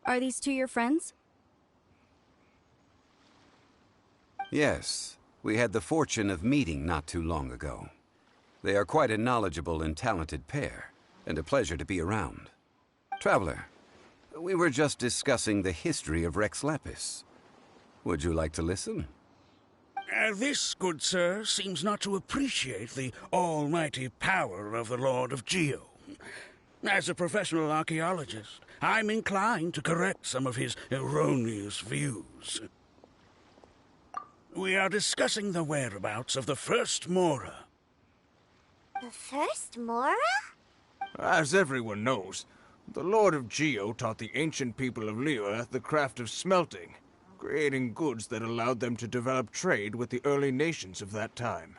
Are these two your friends? Yes, we had the fortune of meeting not too long ago. They are quite a knowledgeable and talented pair, and a pleasure to be around. Traveler, we were just discussing the history of Rex Lapis. Would you like to listen? This, good sir, seems not to appreciate the almighty power of the Lord of Geo. As a professional archaeologist, I'm inclined to correct some of his erroneous views. We are discussing the whereabouts of the first Mora. The first Mora? As everyone knows, the Lord of Geo taught the ancient people of Liyue the craft of smelting, creating goods that allowed them to develop trade with the early nations of that time.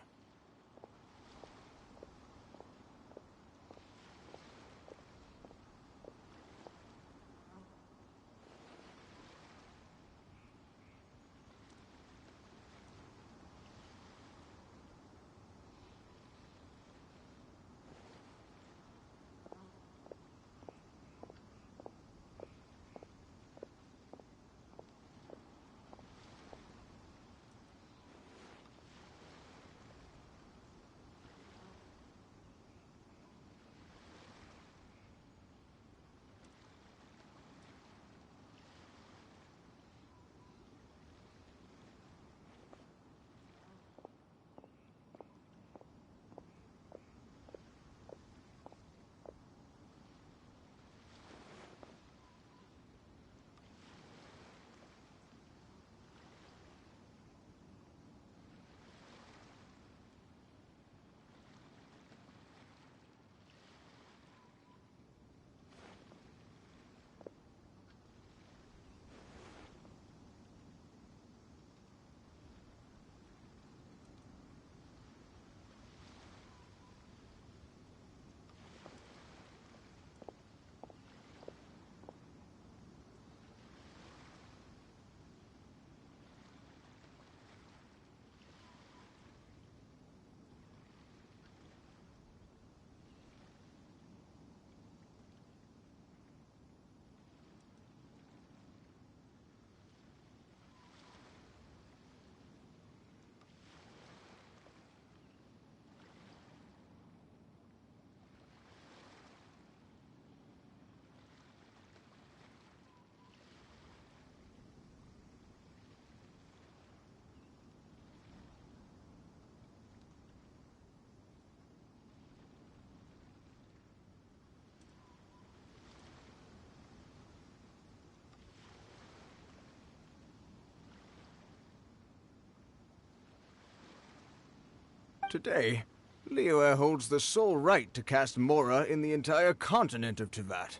Today, Liyue holds the sole right to cast Mora in the entire continent of Teyvat.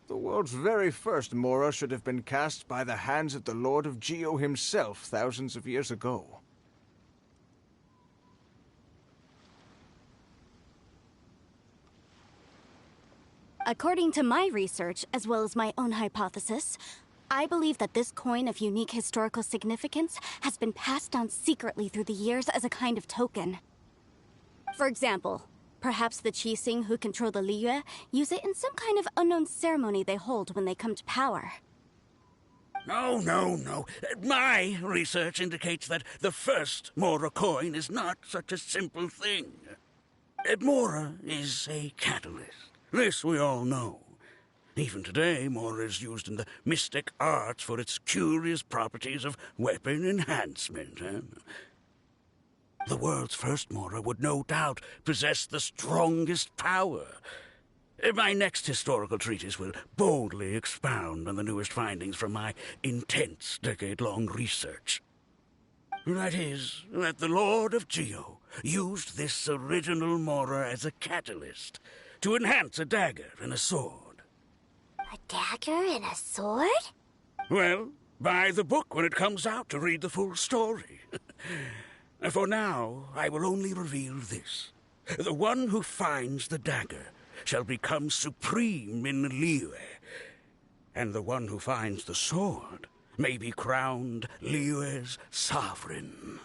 The world's very first Mora should have been cast by the hands of the Lord of Geo himself thousands of years ago. According to my research, as well as my own hypothesis, I believe that this coin of unique historical significance has been passed down secretly through the years as a kind of token. For example, perhaps the Qixing who control the Liyue use it in some kind of unknown ceremony they hold when they come to power. No. My research indicates that the first Mora coin is not such a simple thing. Mora is a catalyst. This we all know. Even today, Mora is used in the mystic arts for its curious properties of weapon enhancement. The world's first Mora would no doubt possess the strongest power. My next historical treatise will boldly expound on the newest findings from my intense decade-long research. That is, that the Lord of Geo used this original Mora as a catalyst to enhance a dagger and a sword. A dagger and a sword? Well, buy the book when it comes out to read the full story. For now, I will only reveal this. The one who finds the dagger shall become supreme in Liyue, and the one who finds the sword may be crowned Liyue's sovereign.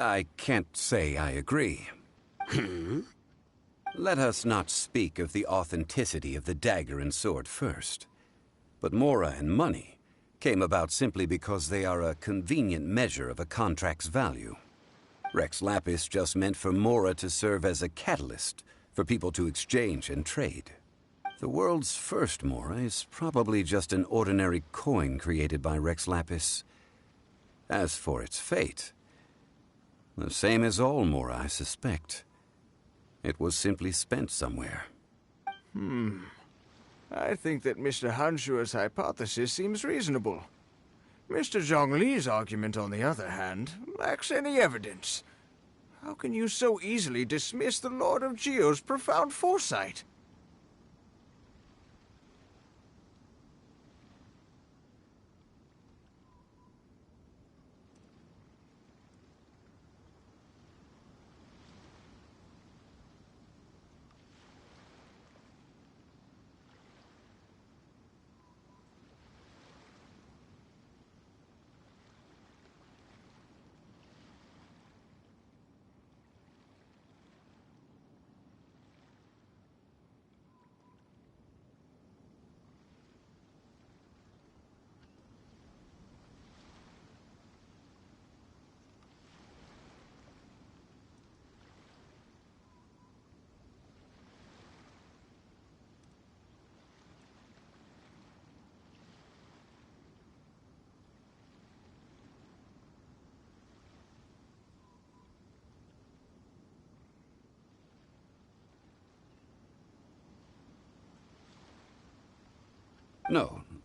I can't say I agree. Let us not speak of the authenticity of the dagger and sword first. But Mora and money came about simply because they are a convenient measure of a contract's value. Rex Lapis just meant for Mora to serve as a catalyst for people to exchange and trade. The world's first Mora is probably just an ordinary coin created by Rex Lapis. As for its fate, the same as all Mora, I suspect. It was simply spent somewhere. I think that Mr. Hanshua's hypothesis seems reasonable. Mr. Zhongli's argument, on the other hand, lacks any evidence. How can you so easily dismiss the Lord of Geo's profound foresight?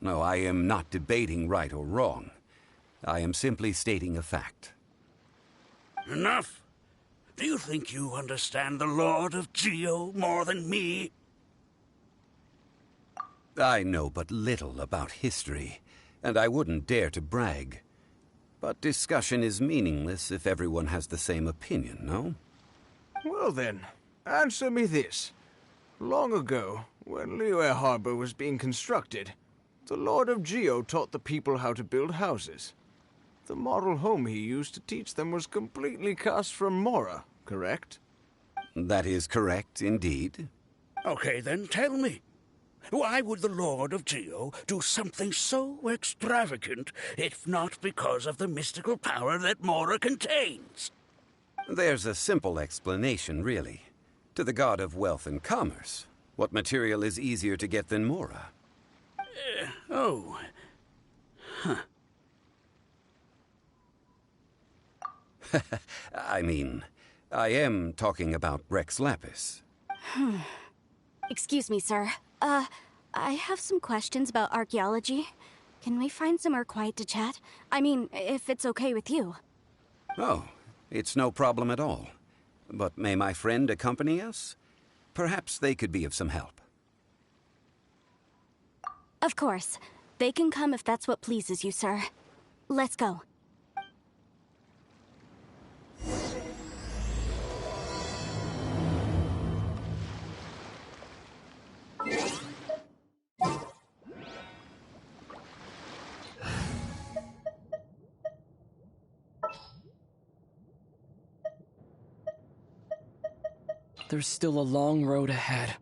No, I am not debating right or wrong. I am simply stating a fact. Enough! Do you think you understand the Lord of Geo more than me? I know but little about history, and I wouldn't dare to brag. But discussion is meaningless if everyone has the same opinion, no? Well then, answer me this. Long ago, when Liyue Harbor was being constructed, the Lord of Geo taught the people how to build houses. The model home he used to teach them was completely cast from Mora, correct? That is correct, indeed. Okay, then tell me. Why would the Lord of Geo do something so extravagant, if not because of the mystical power that Mora contains? There's a simple explanation, really. To the god of wealth and commerce, what material is easier to get than Mora? Oh. Huh. I mean, I am talking about Rex Lapis. Excuse me, sir. I have some questions about archaeology. Can we find somewhere quiet to chat? I mean, if it's okay with you. Oh, it's no problem at all. But may my friend accompany us? Perhaps they could be of some help. Of course. They can come if that's what pleases you, sir. Let's go. There's still a long road ahead.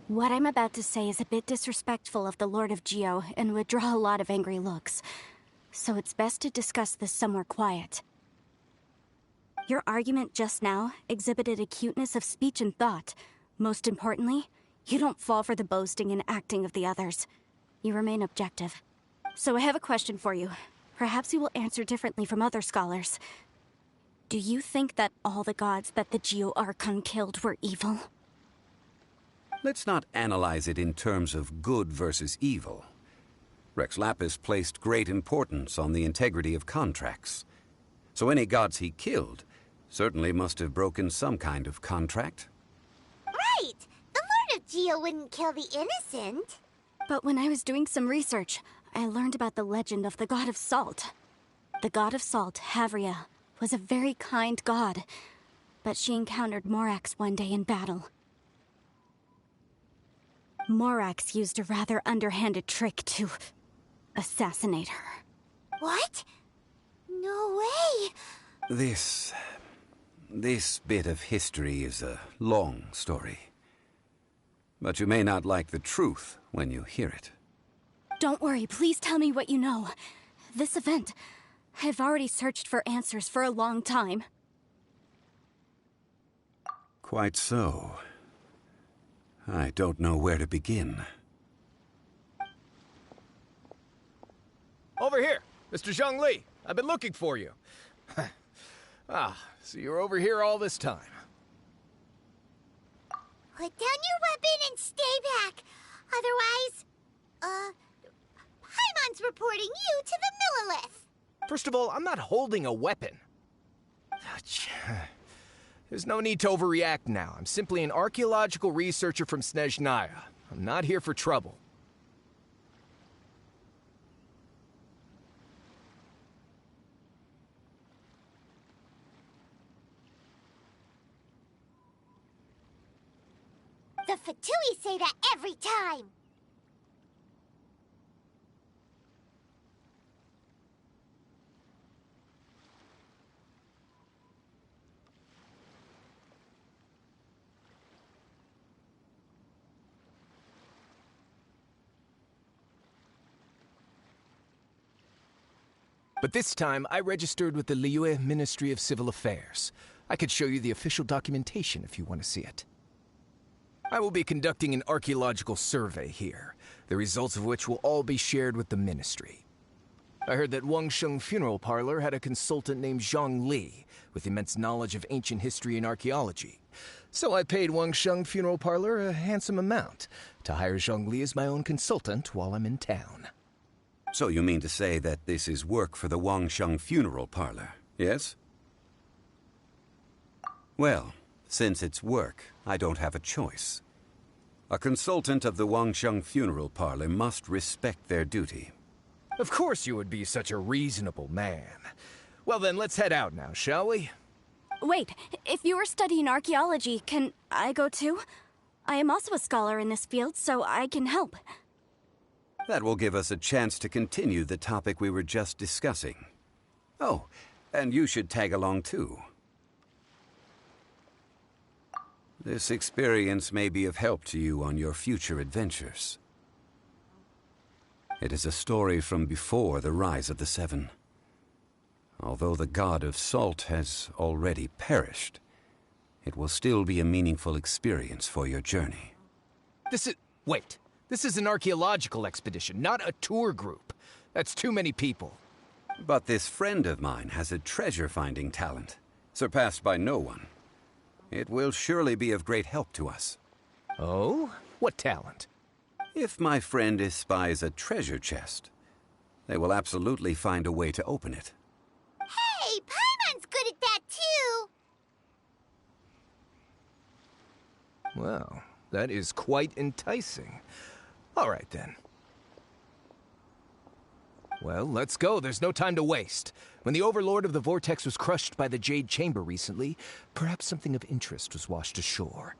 What I'm about to say is a bit disrespectful of the Lord of Geo and would draw a lot of angry looks. So it's best to discuss this somewhere quiet. Your argument just now exhibited acuteness of speech and thought. Most importantly, you don't fall for the boasting and acting of the others. You remain objective. So I have a question for you. Perhaps you will answer differently from other scholars. Do you think that all the gods that the Geo Archon killed were evil? Let's not analyze it in terms of good versus evil. Rex Lapis placed great importance on the integrity of contracts. So any gods he killed certainly must have broken some kind of contract. Right! The Lord of Geo wouldn't kill the innocent. But when I was doing some research, I learned about the legend of the god of salt. The god of salt, Havria, was a very kind god, but she encountered Morax one day in battle. Morax used a rather underhanded trick to assassinate her. What? No way! This bit of history is a long story. But you may not like the truth when you hear it. Don't worry, please tell me what you know. This event, I've already searched for answers for a long time. Quite so. I don't know where to begin. Over here, Mr. Zhongli. I've been looking for you. So you're over here all this time. Put down your weapon and stay back. Otherwise, Paimon's reporting you to the Millilith. First of all, I'm not holding a weapon. There's no need to overreact now. I'm simply an archaeological researcher from Snezhnaya. I'm not here for trouble. The Fatui say that every time. But this time, I registered with the Liyue Ministry of Civil Affairs. I could show you the official documentation if you want to see it. I will be conducting an archaeological survey here, the results of which will all be shared with the ministry. I heard that Wangsheng Funeral Parlor had a consultant named Zhongli, with immense knowledge of ancient history and archaeology. So I paid Wangsheng Funeral Parlor a handsome amount to hire Zhongli as my own consultant while I'm in town. So you mean to say that this is work for the Wangsheng Funeral Parlor, yes? Well, since it's work, I don't have a choice. A consultant of the Wangsheng Funeral Parlor must respect their duty. Of course you would be such a reasonable man. Well then, let's head out now, shall we? Wait, if you are studying archaeology, can I go too? I am also a scholar in this field, so I can help. That will give us a chance to continue the topic we were just discussing. Oh, and you should tag along too. This experience may be of help to you on your future adventures. It is a story from before the rise of the Seven. Although the god of salt has already perished, it will still be a meaningful experience for your journey. Wait. This is an archaeological expedition, not a tour group. That's too many people. But this friend of mine has a treasure-finding talent, surpassed by no one. It will surely be of great help to us. Oh? What talent? If my friend espies a treasure chest, they will absolutely find a way to open it. Hey, Paimon's good at that too! Well, that is quite enticing. All right, then. Well, let's go. There's no time to waste. When the Overlord of the Vortex was crushed by the Jade Chamber recently, perhaps something of interest was washed ashore.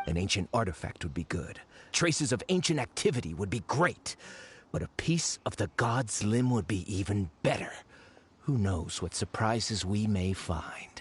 An ancient artifact would be good. Traces of ancient activity would be great. But a piece of the god's limb would be even better. Who knows what surprises we may find.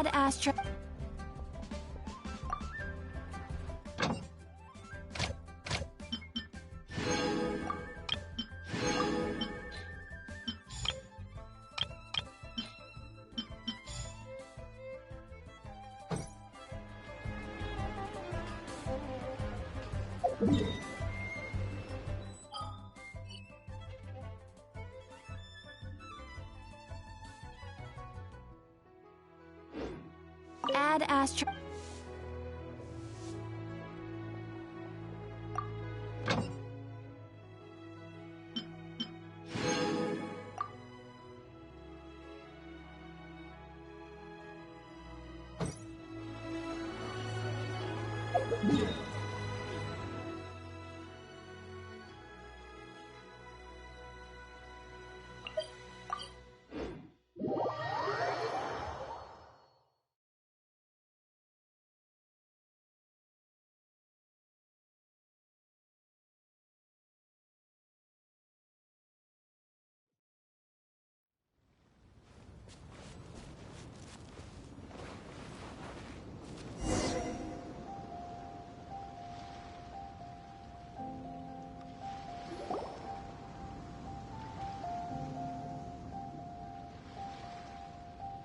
Add astro... Add astro...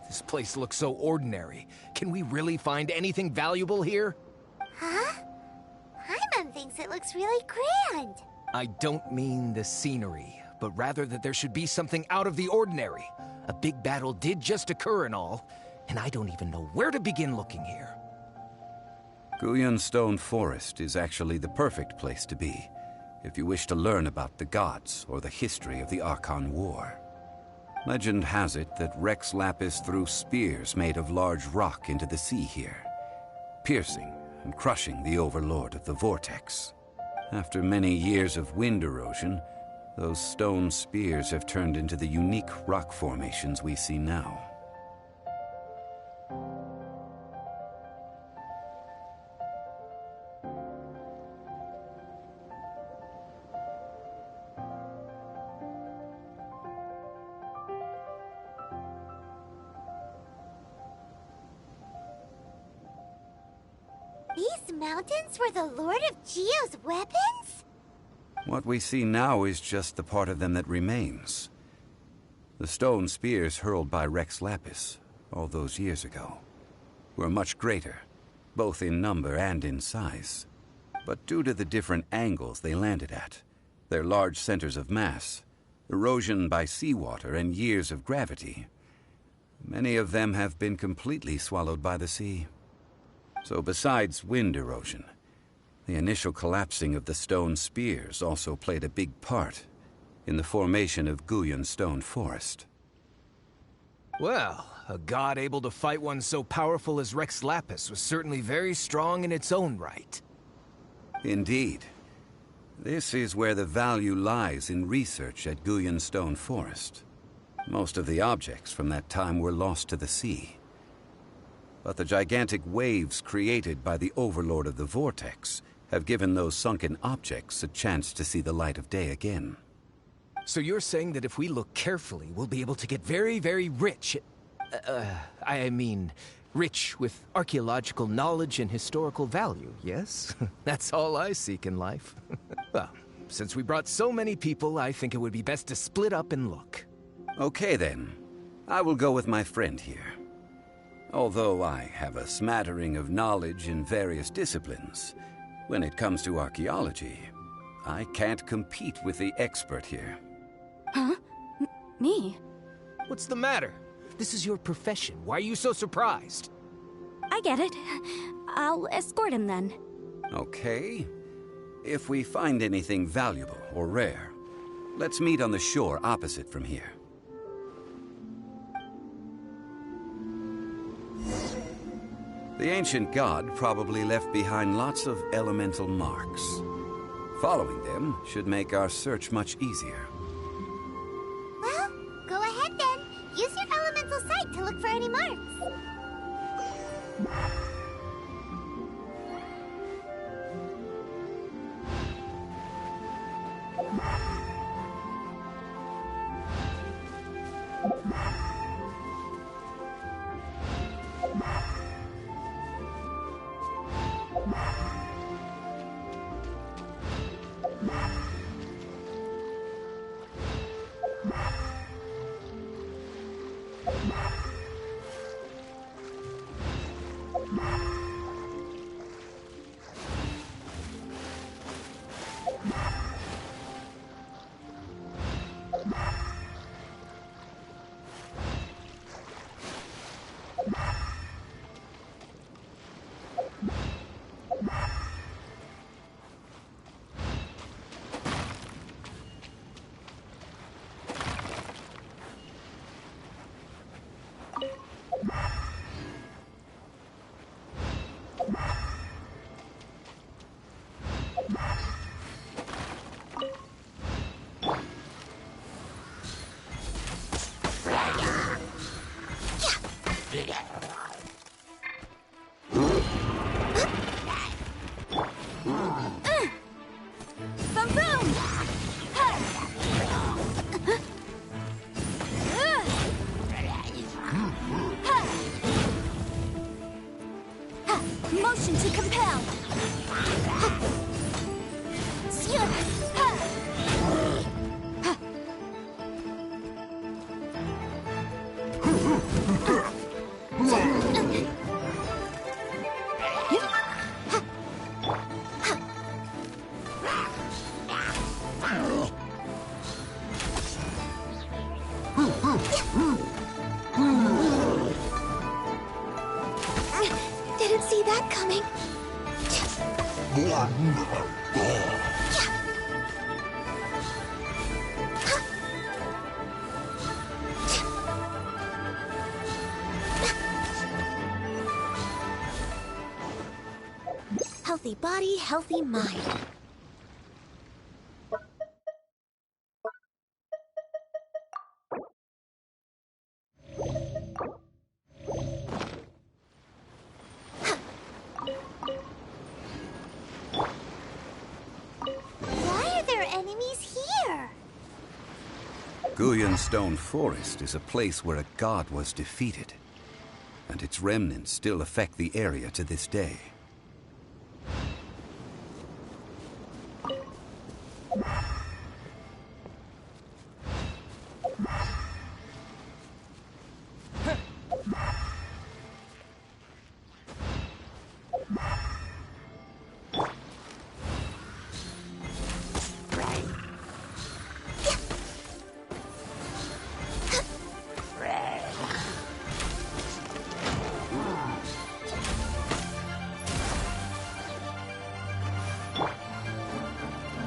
This place looks so ordinary. Can we really find anything valuable here? Huh? Paimon thinks it looks really grand. I don't mean the scenery, but rather that there should be something out of the ordinary. A big battle did just occur and all, and I don't even know where to begin looking here. Guyun Stone Forest is actually the perfect place to be, if you wish to learn about the gods or the history of the Archon War. Legend has it that Rex Lapis threw spears made of large rock into the sea here, piercing and crushing the Overlord of the Vortex. After many years of wind erosion, those stone spears have turned into the unique rock formations we see now. These mountains were the Lord of Geo's weapons? What we see now is just the part of them that remains. The stone spears hurled by Rex Lapis all those years ago were much greater, both in number and in size. But due to the different angles they landed at, their large centers of mass, erosion by seawater, and years of gravity, many of them have been completely swallowed by the sea. So besides wind erosion, the initial collapsing of the stone spears also played a big part in the formation of Guyun Stone Forest. Well, a god able to fight one so powerful as Rex Lapis was certainly very strong in its own right. Indeed. This is where the value lies in research at Guyun Stone Forest. Most of the objects from that time were lost to the sea. But the gigantic waves created by the Overlord of the Vortex have given those sunken objects a chance to see the light of day again. So you're saying that if we look carefully, we'll be able to get very, very rich. I mean, rich with archaeological knowledge and historical value, yes? That's all I seek in life. Well, since we brought so many people, I think it would be best to split up and look. Okay then. I will go with my friend here. Although I have a smattering of knowledge in various disciplines, when it comes to archaeology, I can't compete with the expert here. Huh? Me? What's the matter? This is your profession. Why are you so surprised? I get it. I'll escort him then. Okay. If we find anything valuable or rare, let's meet on the shore opposite from here. The ancient god probably left behind lots of elemental marks. Following them should make our search much easier. Well, go ahead then. Use your elemental sight to look for any marks. Boom boom! Motion to compel! Didn't see that coming. Healthy body, healthy mind. Why are there enemies here? Guyan Stone Forest is a place where a god was defeated, and its remnants still affect the area to this day.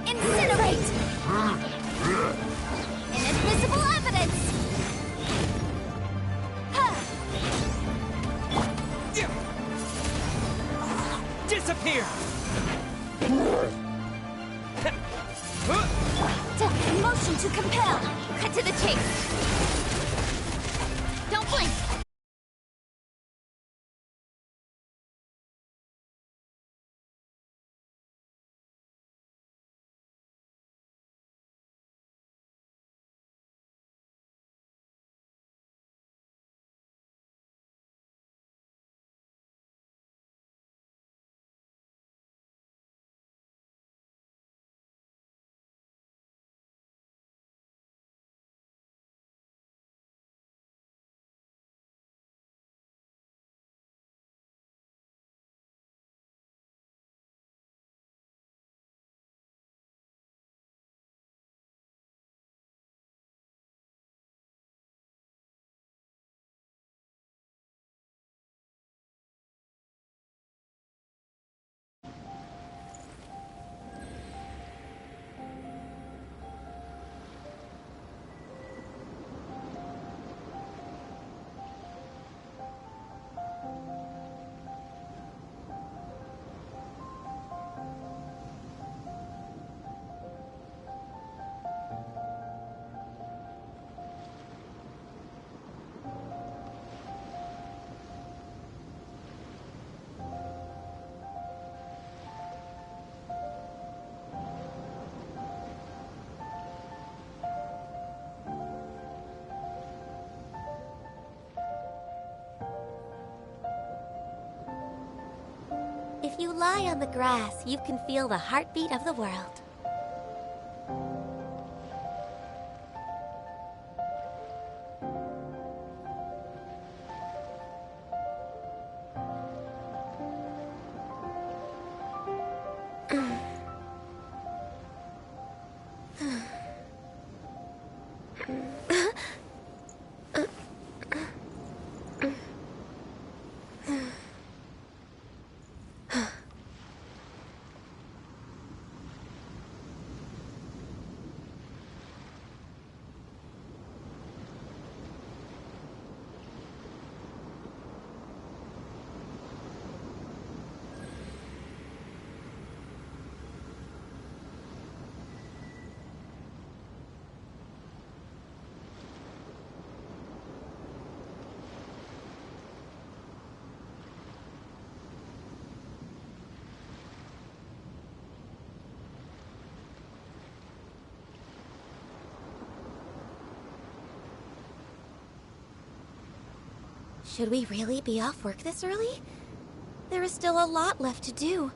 Incinerate! Inadmissible evidence! Disappear! Motion to compel! Cut to the chase! Don't blink! If you lie on the grass, you can feel the heartbeat of the world. Should we really be off work this early? There is still a lot left to do.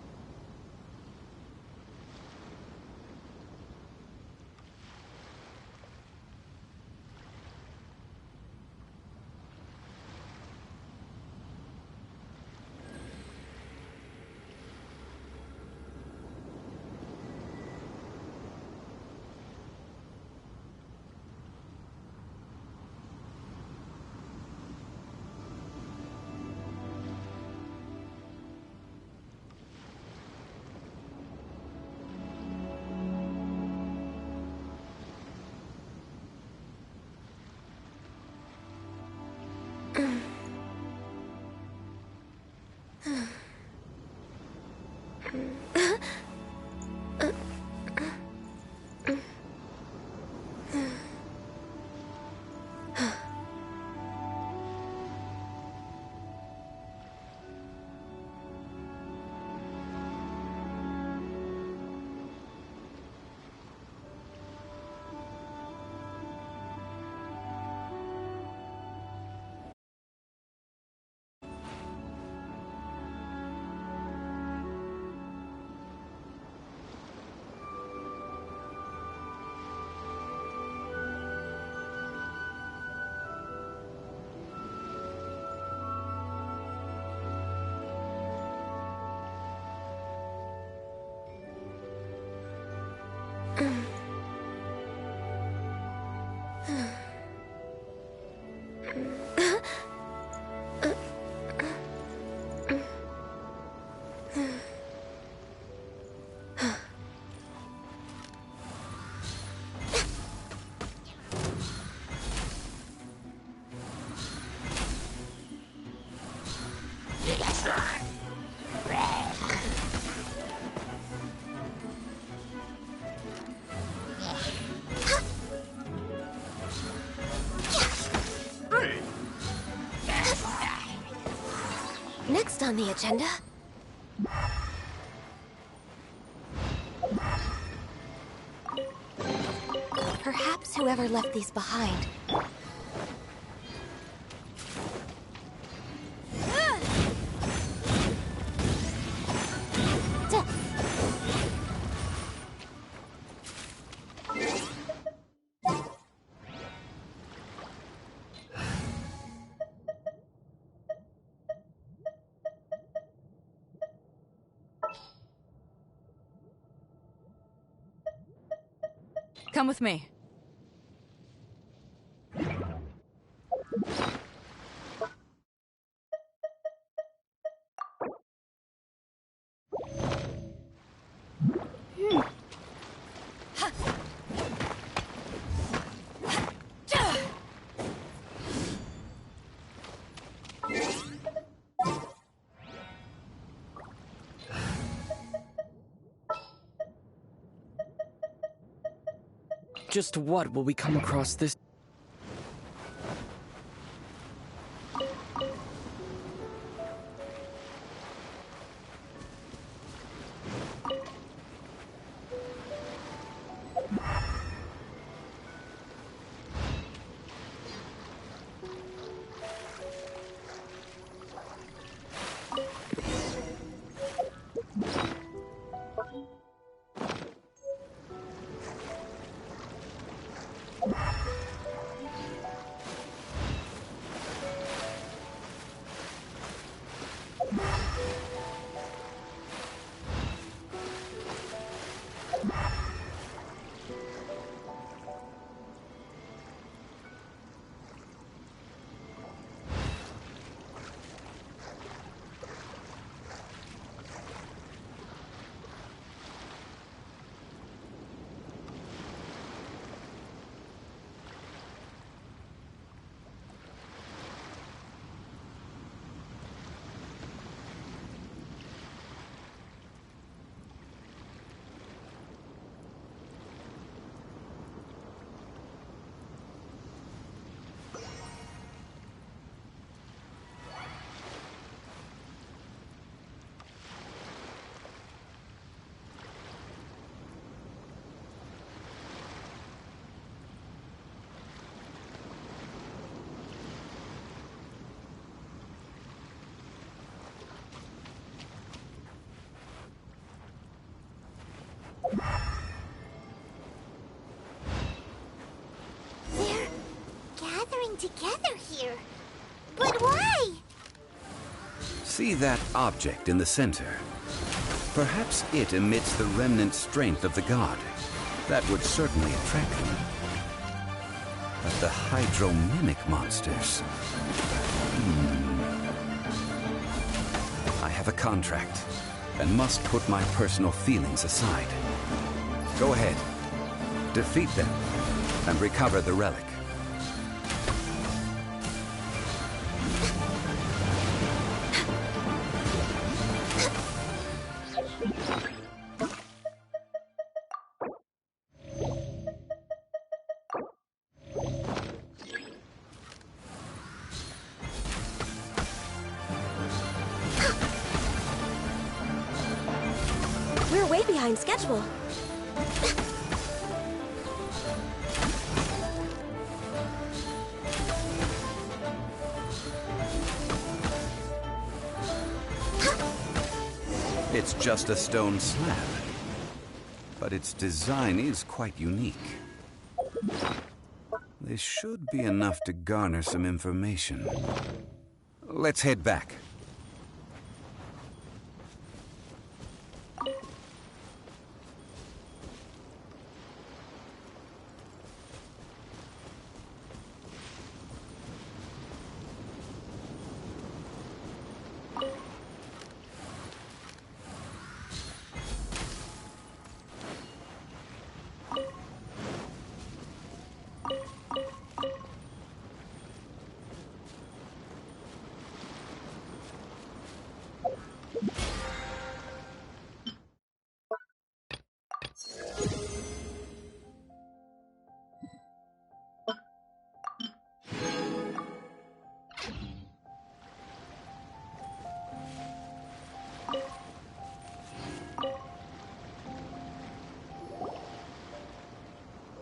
Next on the agenda... Perhaps whoever left these behind. Come with me. Just what will we come across this? working together here. But why? See that object in the center? Perhaps it emits the remnant strength of the god. That would certainly attract them. But the hydro-mimic monsters... I have a contract, and must put my personal feelings aside. Go ahead. Defeat them, and recover the relic. We're way behind schedule. It's just a stone slab, but its design is quite unique. This should be enough to garner some information. Let's head back.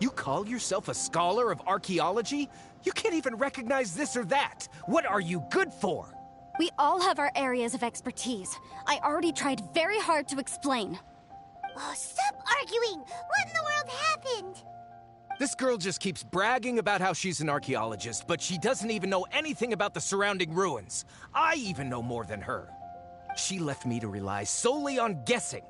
You call yourself a scholar of archaeology? You can't even recognize this or that. What are you good for? We all have our areas of expertise. I already tried very hard to explain. Oh, stop arguing! What in the world happened? This girl just keeps bragging about how she's an archaeologist, but she doesn't even know anything about the surrounding ruins. I even know more than her. She left me to rely solely on guessing,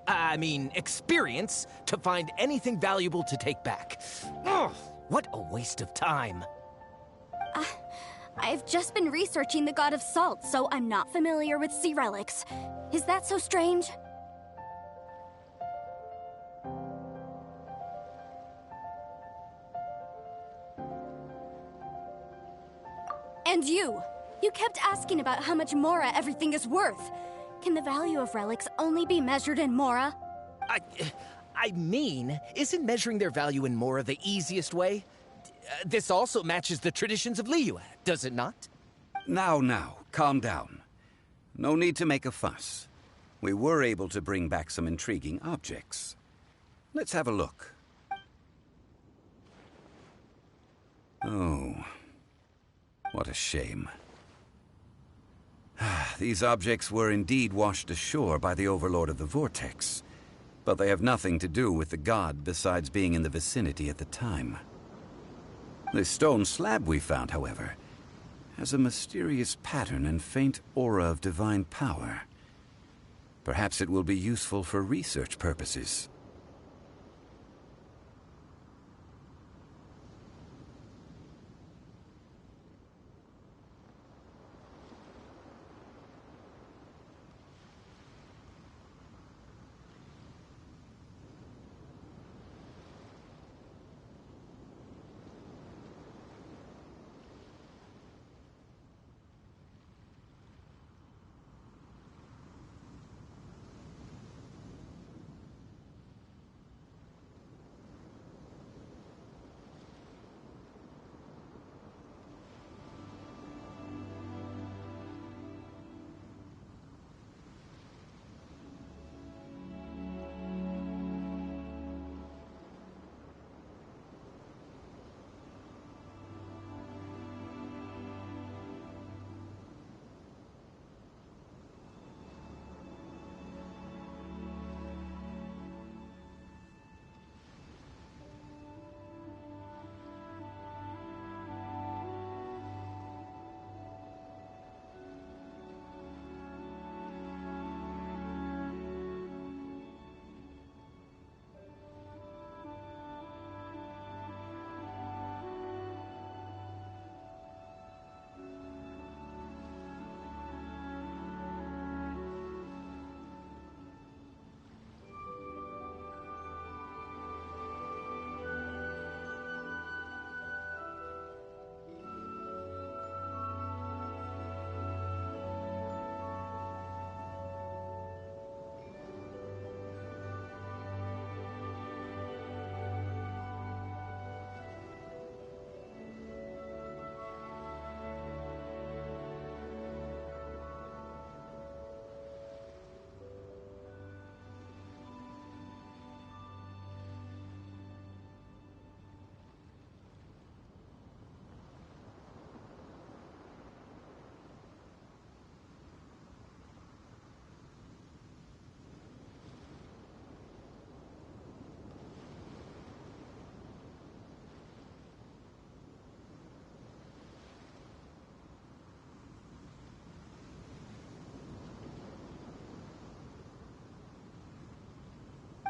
experience, to find anything valuable to take back. Ugh, what a waste of time. I've just been researching the god of salt, so I'm not familiar with sea relics. Is that so strange? And you kept asking about how much Mora everything is worth. Can the value of relics only be measured in Mora? Isn't measuring their value in Mora the easiest way? This also matches the traditions of Liyue, does it not? Now, calm down. No need to make a fuss. We were able to bring back some intriguing objects. Let's have a look. Oh, what a shame. These objects were indeed washed ashore by the Overlord of the Vortex, but they have nothing to do with the god besides being in the vicinity at the time. This stone slab we found, however, has a mysterious pattern and faint aura of divine power. Perhaps it will be useful for research purposes.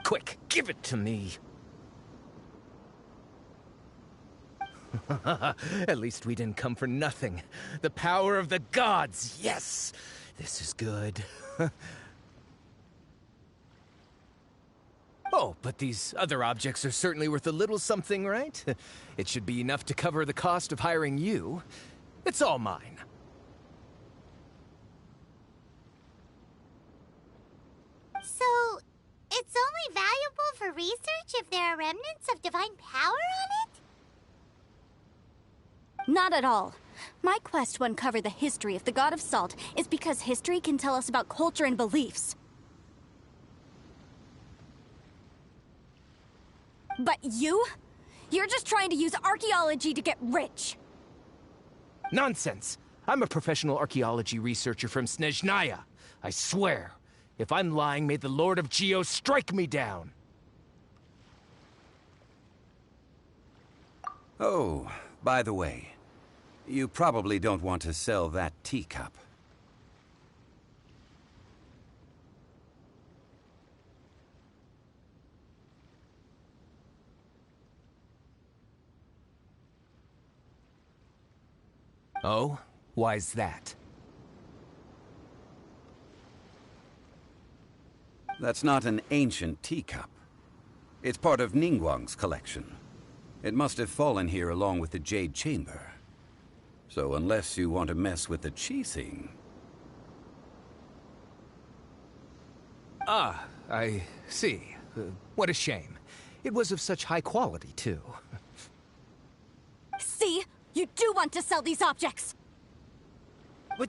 Quick, give it to me. At least we didn't come for nothing. The power of the gods, yes! This is good. Oh, but these other objects are certainly worth a little something, right? It should be enough to cover the cost of hiring you. It's all mine. So, it's only valuable for research if there are remnants of divine power on it? Not at all. My quest to uncover the history of the God of Salt is because history can tell us about culture and beliefs. But you? You're just trying to use archaeology to get rich. Nonsense! I'm a professional archaeology researcher from Snezhnaya. I swear, if I'm lying, may the Lord of Geo strike me down. Oh, by the way, you probably don't want to sell that teacup. Oh? Why's that? That's not an ancient teacup. It's part of Ningguang's collection. It must have fallen here along with the Jade Chamber. So unless you want to mess with the Qixing... Ah, I see. What a shame. It was of such high quality, too. See? You do want to sell these objects! But,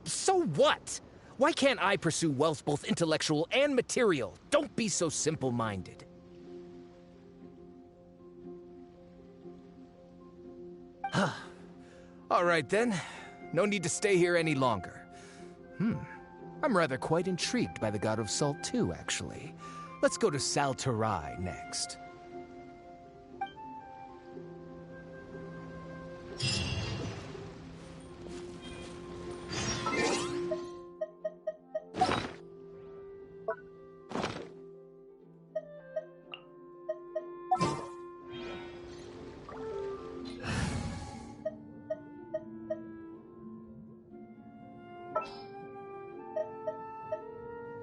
so what? Why can't I pursue wealth both intellectual and material? Don't be so simple-minded. All right, then. No need to stay here any longer. I'm rather quite intrigued by the God of Salt, too, actually. Let's go to Saltarai next.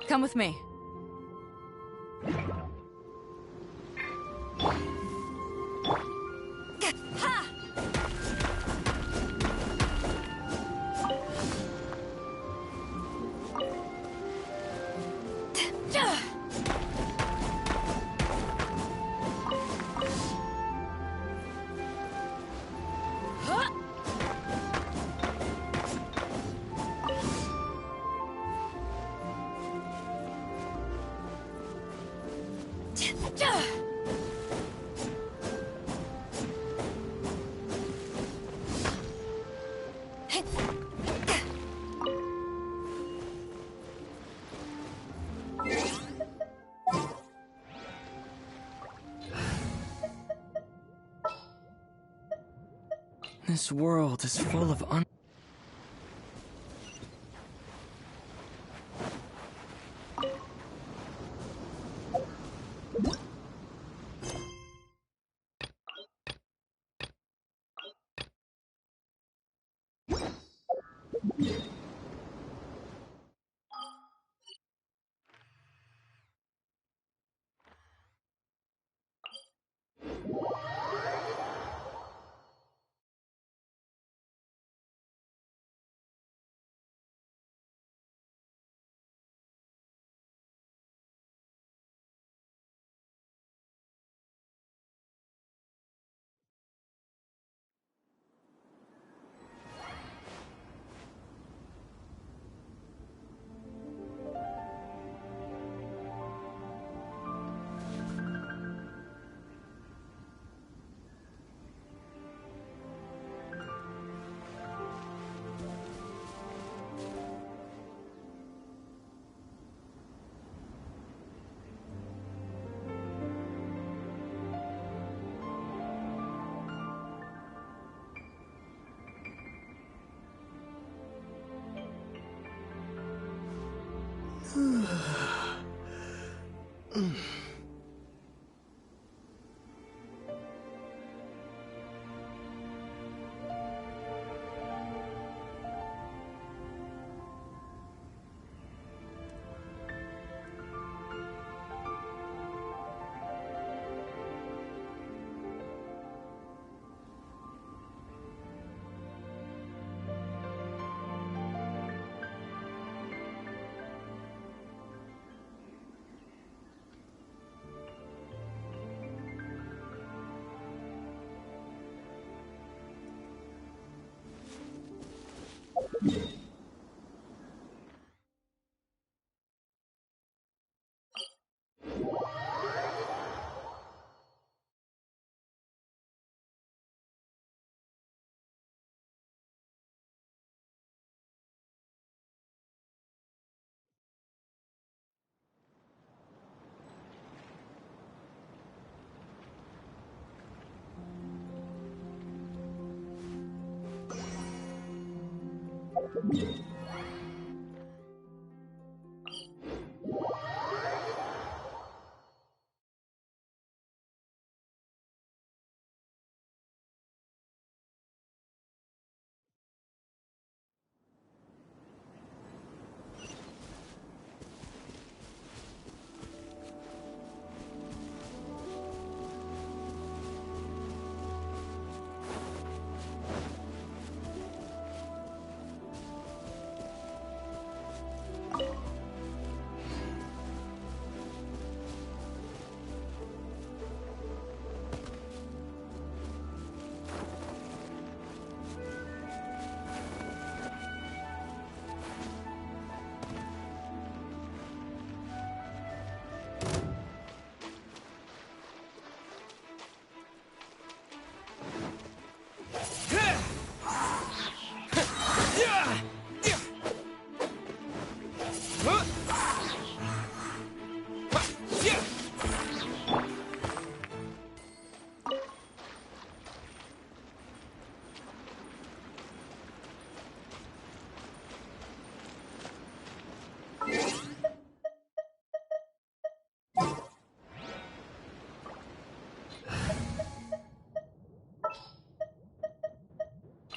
Come with me. This world is full of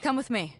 Come with me.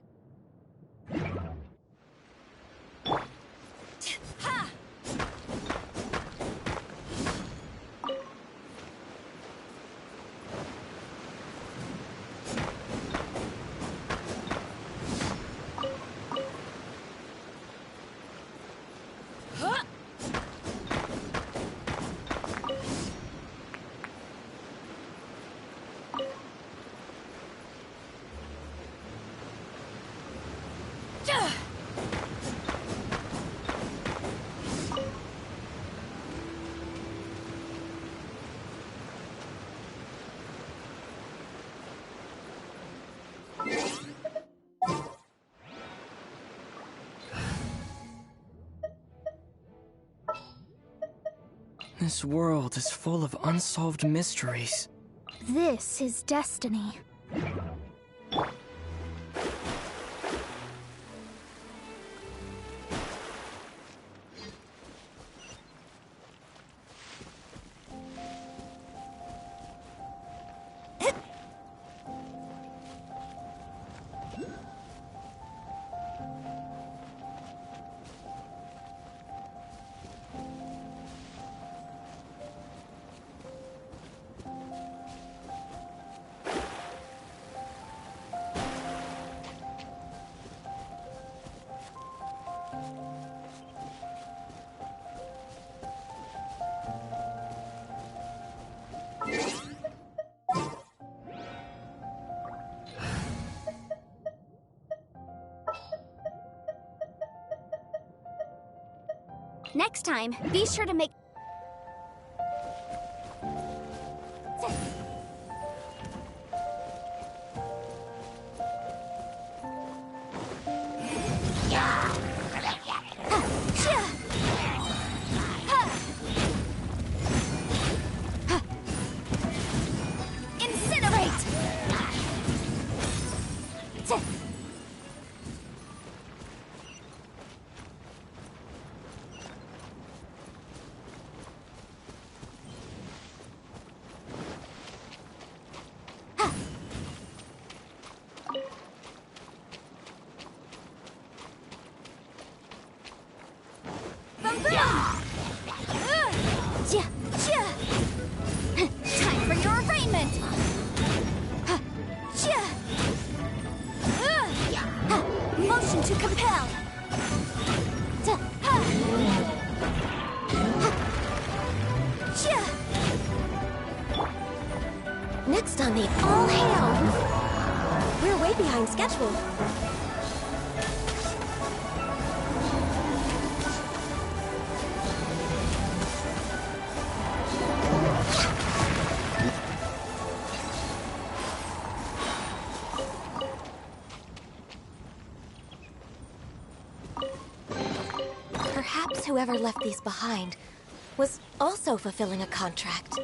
This world is full of unsolved mysteries. This is destiny. Next time, be sure to make... Time for your arraignment! Motion to compel! Next on the All Hail! We're way behind schedule. Perhaps whoever left these behind was also fulfilling a contract.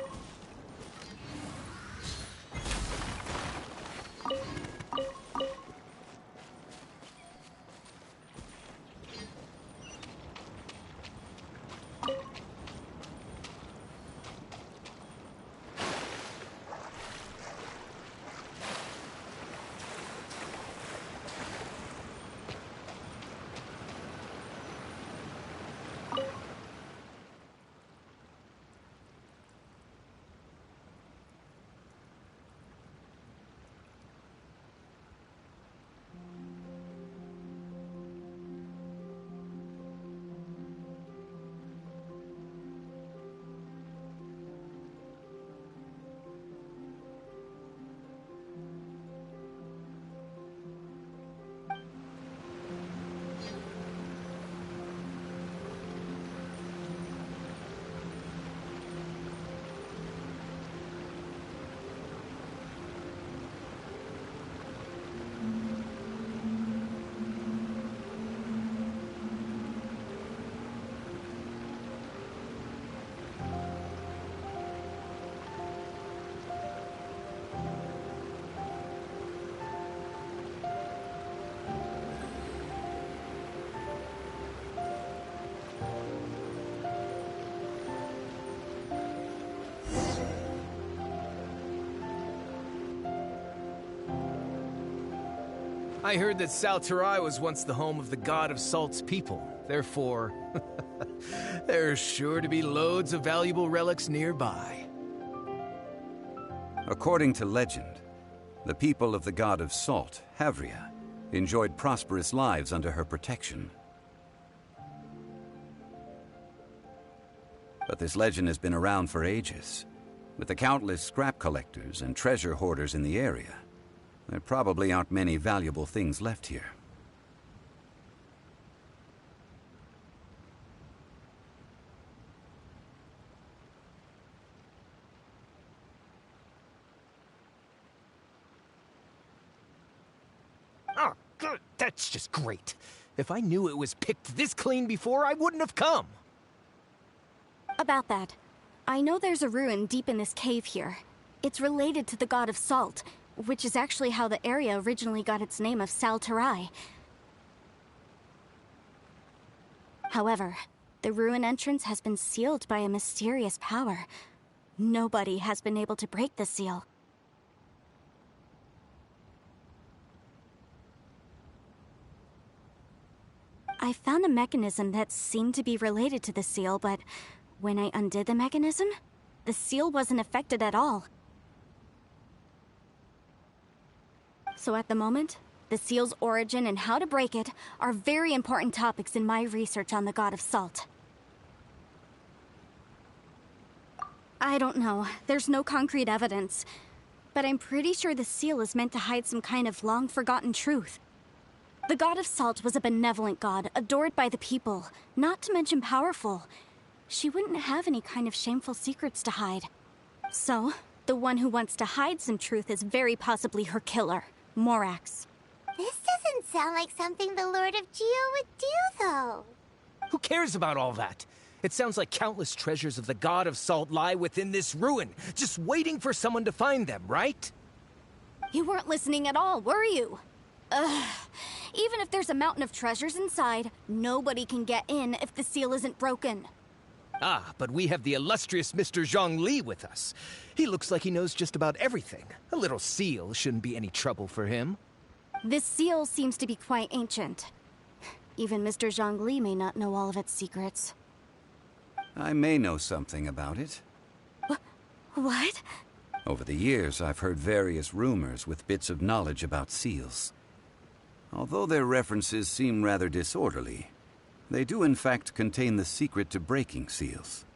I heard that Salterai was once the home of the god of Salt's people. Therefore, there's sure to be loads of valuable relics nearby. According to legend, the people of the god of Salt, Havria, enjoyed prosperous lives under her protection. But this legend has been around for ages. With the countless scrap collectors and treasure hoarders in the area, there probably aren't many valuable things left here. Oh, good. That's just great. If I knew it was picked this clean before, I wouldn't have come. About that, I know there's a ruin deep in this cave here. It's related to the god of Salt, which is actually how the area originally got its name of Salterai. However, the ruin entrance has been sealed by a mysterious power. Nobody has been able to break the seal. I found a mechanism that seemed to be related to the seal, but when I undid the mechanism, the seal wasn't affected at all. So at the moment, the seal's origin and how to break it are very important topics in my research on the god of Salt. I don't know, there's no concrete evidence, but I'm pretty sure the seal is meant to hide some kind of long-forgotten truth. The god of Salt was a benevolent god, adored by the people, not to mention powerful. She wouldn't have any kind of shameful secrets to hide. So, the one who wants to hide some truth is very possibly her killer, Morax. This doesn't sound like something the Lord of Geo would do, though. Who cares about all that? It sounds like countless treasures of the god of Salt lie within this ruin, just waiting for someone to find them, right? You weren't listening at all, were you? Ugh. Even if there's a mountain of treasures inside, nobody can get in if the seal isn't broken. Ah, but we have the illustrious Mr. Zhongli with us. He looks like he knows just about everything. A little seal shouldn't be any trouble for him. This seal seems to be quite ancient. Even Mr. Zhongli may not know all of its secrets. I may know something about it. What? Over the years, I've heard various rumors with bits of knowledge about seals. Although their references seem rather disorderly, they do in fact contain the secret to breaking seals.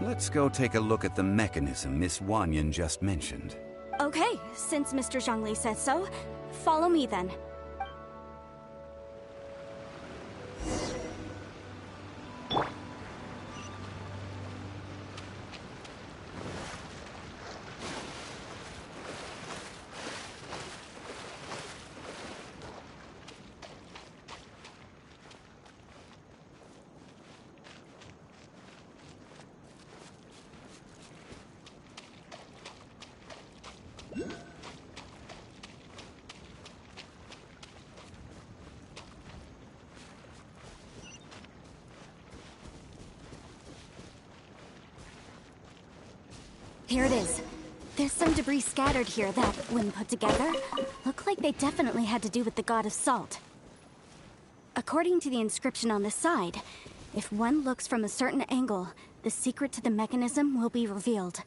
Let's go take a look at the mechanism Miss Wanyan just mentioned. Okay, since Mr. Zhongli says so, follow me then. Here it is. There's some debris scattered here that, when put together, look like they definitely had to do with the god of Salt. According according to the inscription on the side, if one looks from a certain angle, the secret to the mechanism will be revealed.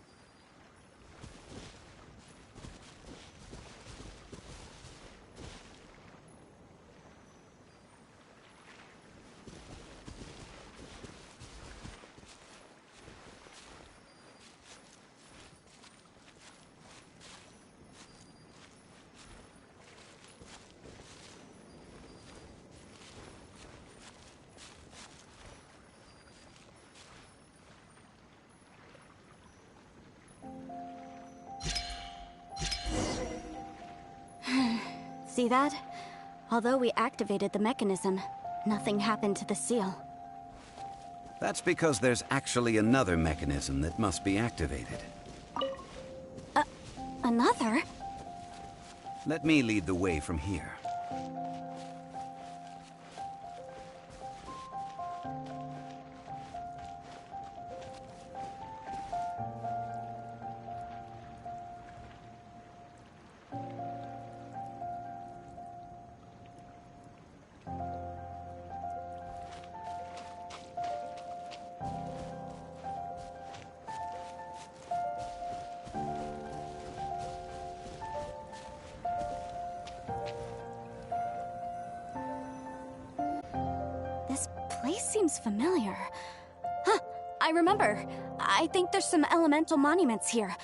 See that? Although we activated the mechanism, nothing happened to the seal. That's because there's actually another mechanism that must be activated. Another? Let me lead the way from here. This place seems familiar. Huh, I remember. I think there's some elemental monuments here.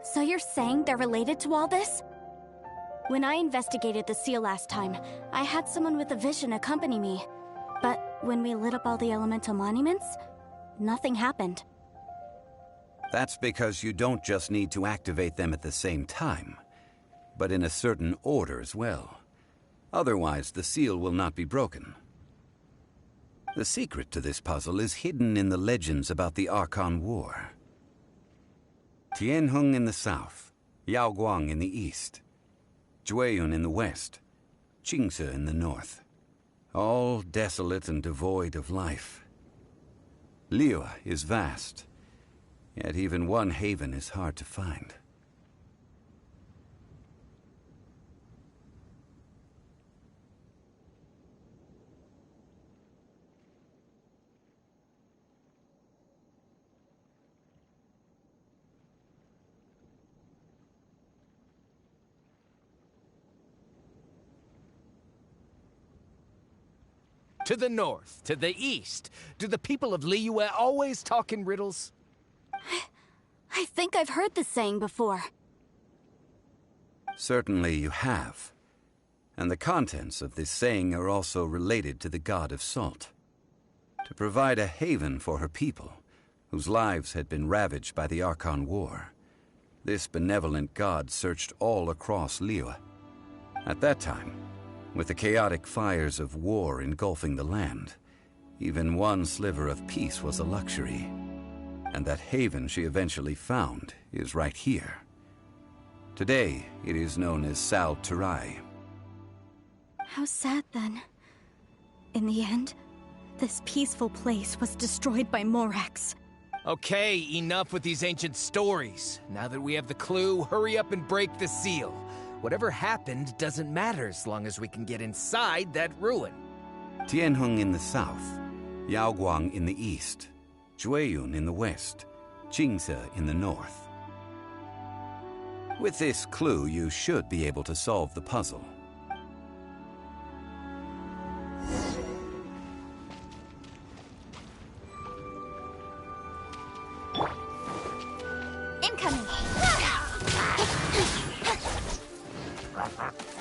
So you're saying they're related to all this? When I investigated the seal last time, I had someone with a vision accompany me. But when we lit up all the elemental monuments, nothing happened. That's because you don't just need to activate them at the same time, but in a certain order as well. Otherwise, the seal will not be broken. The secret to this puzzle is hidden in the legends about the Archon War. Tianheng in the south, Yaoguang in the east, Jueyun in the west, Qingce in the north. All desolate and devoid of life. Liyue is vast, yet even one haven is hard to find. To the north, to the east. Do the people of Liyue always talk in riddles? I think I've heard this saying before. Certainly you have. And the contents of this saying are also related to the god of salt. To provide a haven for her people, whose lives had been ravaged by the Archon War, this benevolent god searched all across Liyue. At that time, with the chaotic fires of war engulfing the land, even one sliver of peace was a luxury. And that haven she eventually found is right here. Today, it is known as Sal Turai. How sad then. In the end, this peaceful place was destroyed by Morax. Okay, enough with these ancient stories. Now that we have the clue, hurry up and break the seal. Whatever happened doesn't matter as long as we can get inside that ruin. Tianheng in the south, Yaoguang in the east, Jueyun in the west, Qingce in the north. With this clue, you should be able to solve the puzzle. Incoming!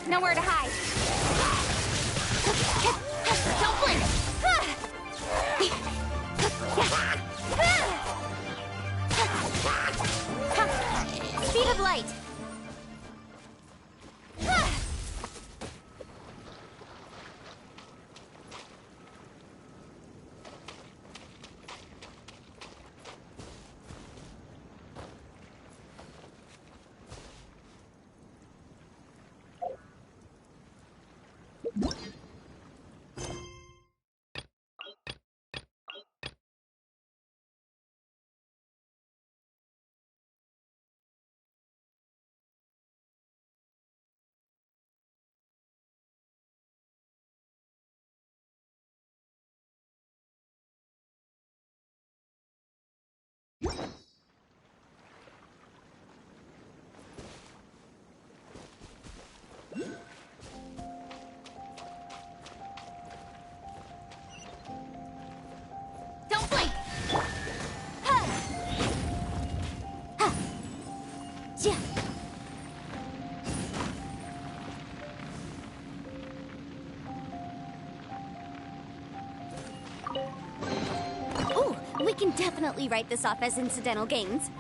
Nowhere to hide. Don't blink! Speed of light! We can definitely write this off as incidental gains.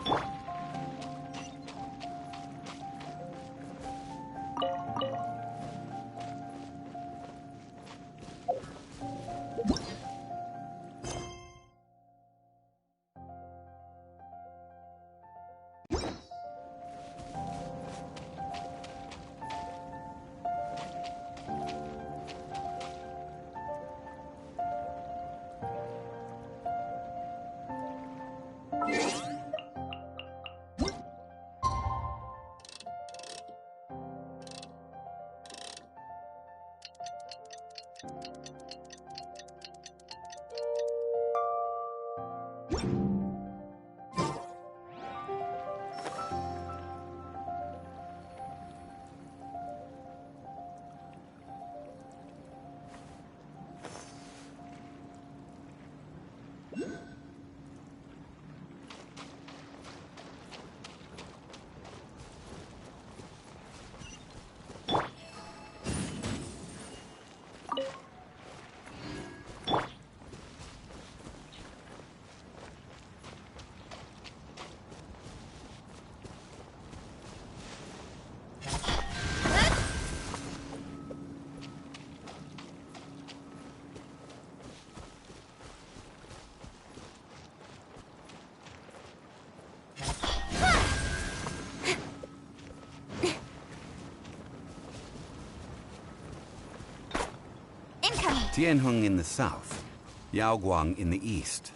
Tianheng in the south, Yaoguang in the east,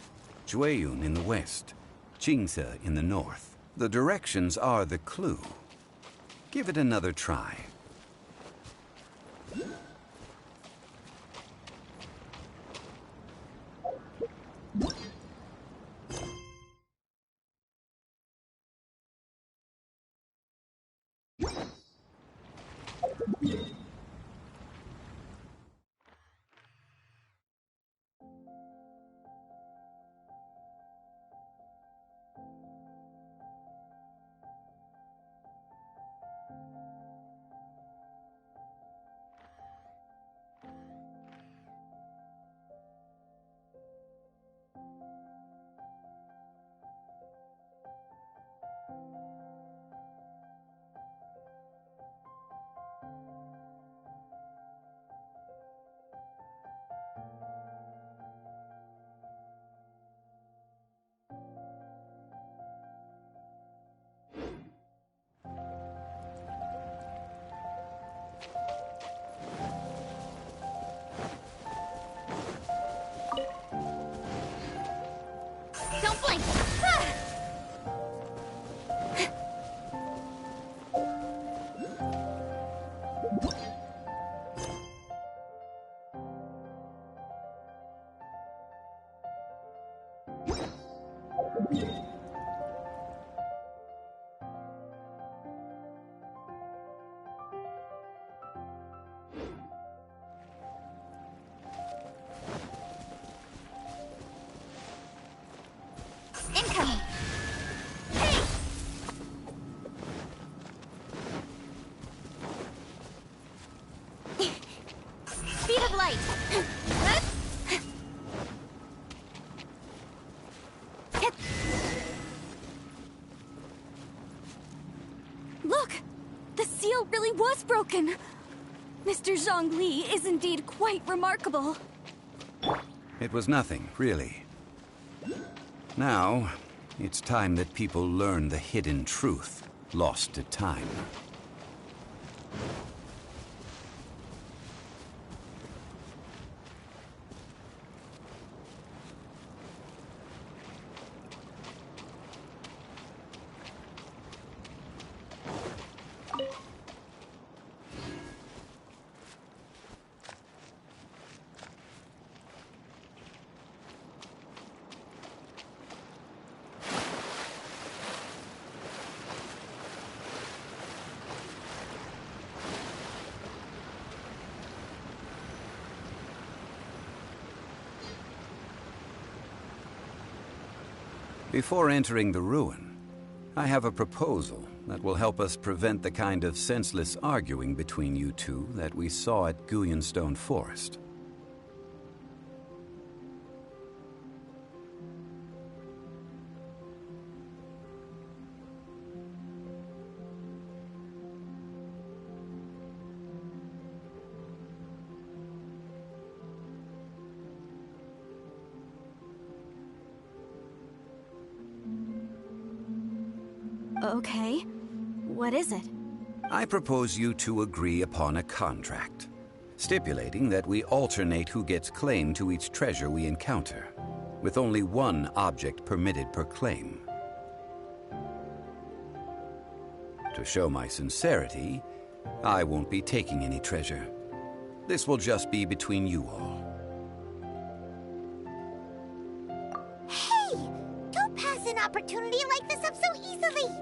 Jueyun in the west, Qingse in the north. The directions are the clue. Give it another try. Don't blink! Incoming! Hey! Speed of light! Look! The seal really was broken! Mr. Zhongli is indeed quite remarkable. It was nothing, really. Now, it's time that people learn the hidden truth, lost to time. Before entering the ruin, I have a proposal that will help us prevent the kind of senseless arguing between you two that we saw at Guyonstone Forest. Okay. What is it? I propose you to agree upon a contract, stipulating that we alternate who gets claim to each treasure we encounter, with only one object permitted per claim. To show my sincerity, I won't be taking any treasure. This will just be between you all. Hey! Don't pass an opportunity like this up so easily!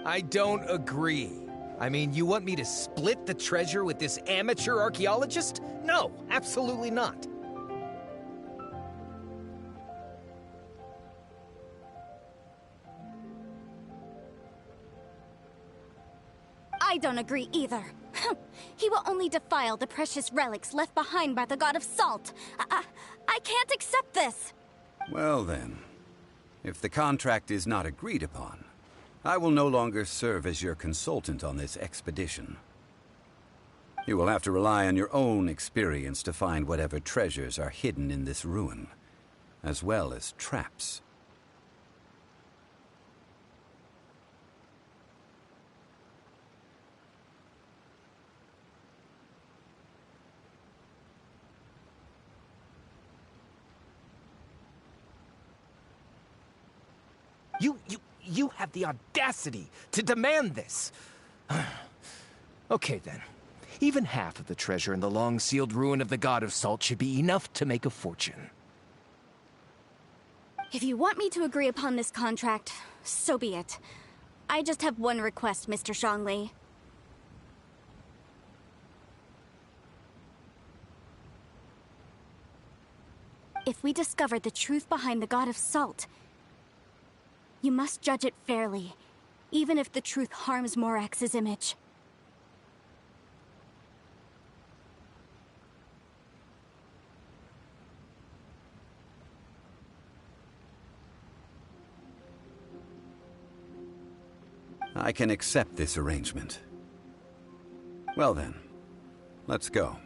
I don't agree. I mean, you want me to split the treasure with this amateur archaeologist? No, absolutely not. I don't agree either. He will only defile the precious relics left behind by the god of salt. I can't accept this. Well then, if the contract is not agreed upon, I will no longer serve as your consultant on this expedition. You will have to rely on your own experience to find whatever treasures are hidden in this ruin, as well as traps. You have the audacity to demand this. Okay then. Even half of the treasure in the long-sealed ruin of the God of Salt should be enough to make a fortune. If you want me to agree upon this contract, so be it. I just have one request, Mr. Zhongli. If we discover the truth behind the God of Salt, you must judge it fairly, even if the truth harms Morax's image. I can accept this arrangement. Well then, let's go.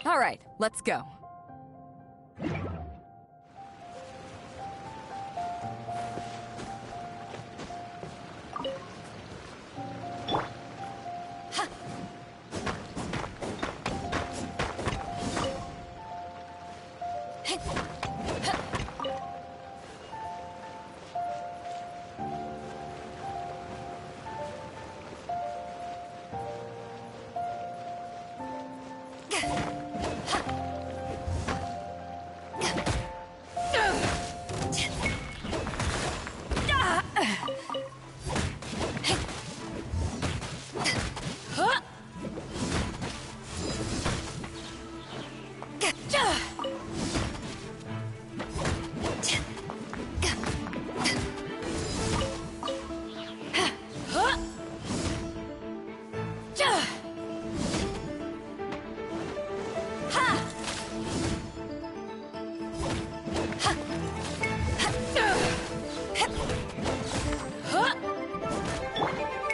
All right, let's go.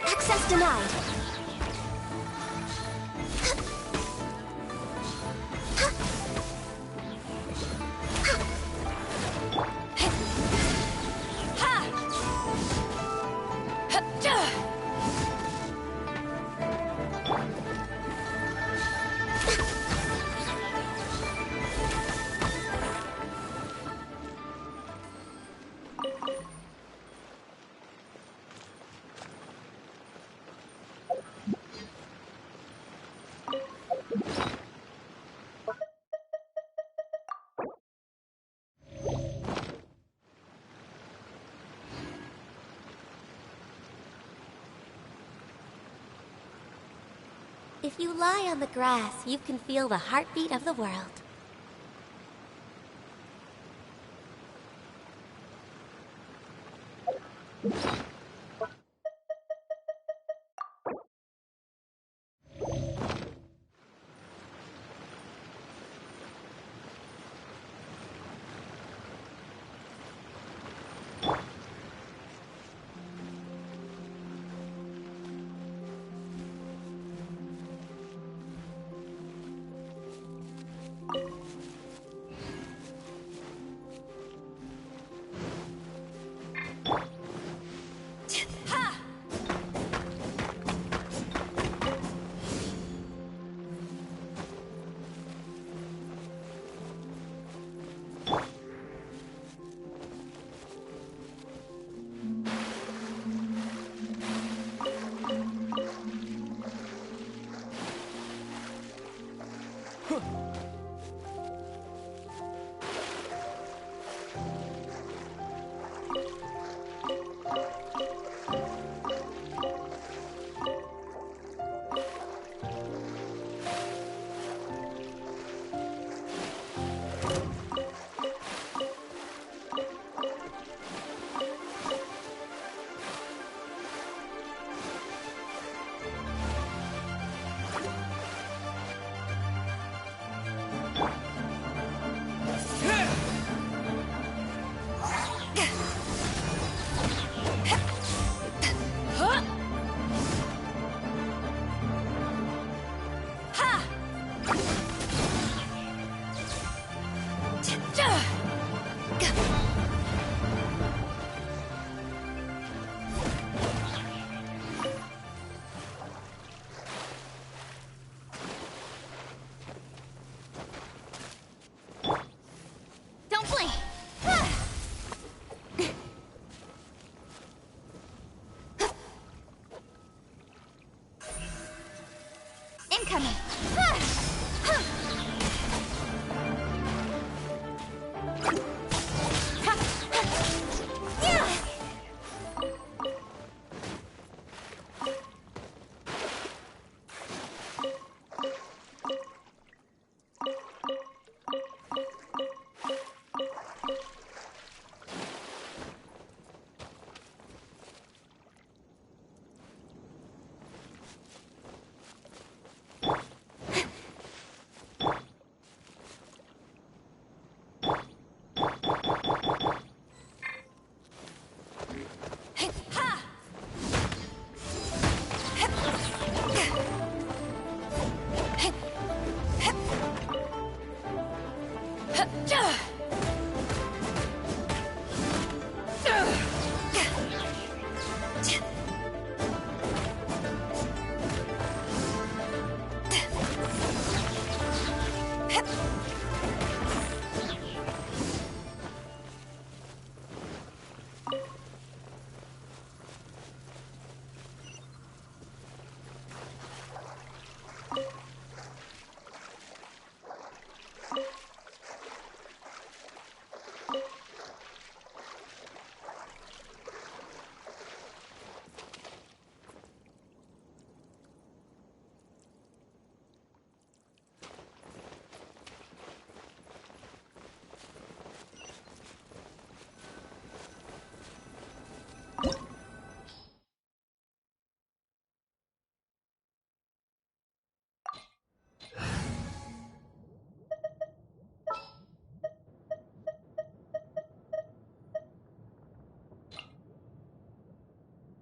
Access denied. If you lie on the grass, you can feel the heartbeat of the world. Incoming!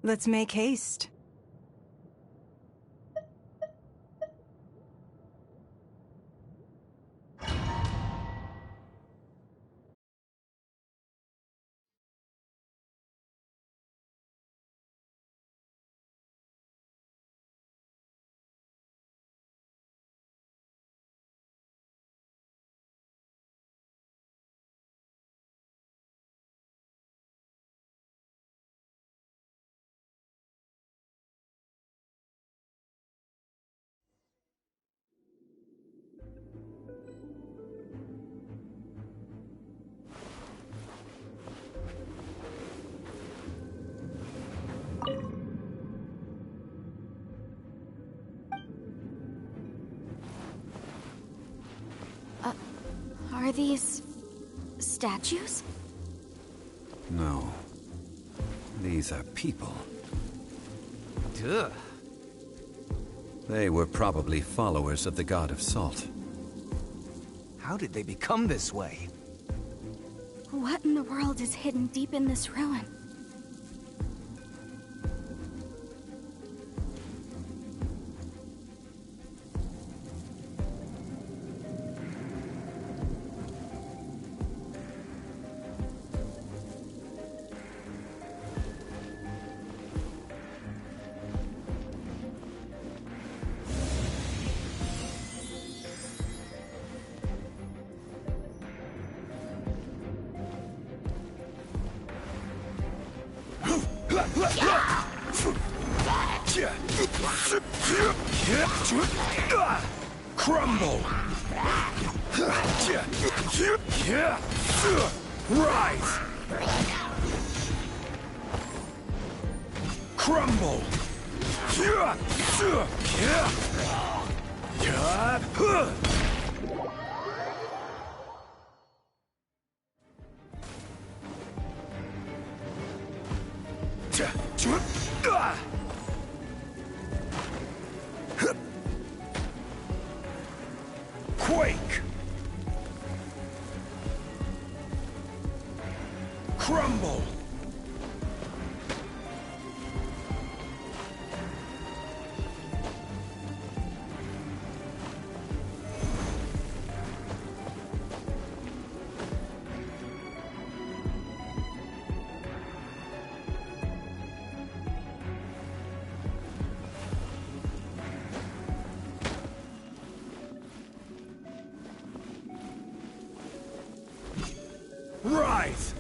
Let's make haste. Are these statues? No. These are people. Duh. They were probably followers of the god of salt. How did they become this way? What in the world is hidden deep in this ruin? Crumble! Rise! Crumble! Quake! Crumble! Rise!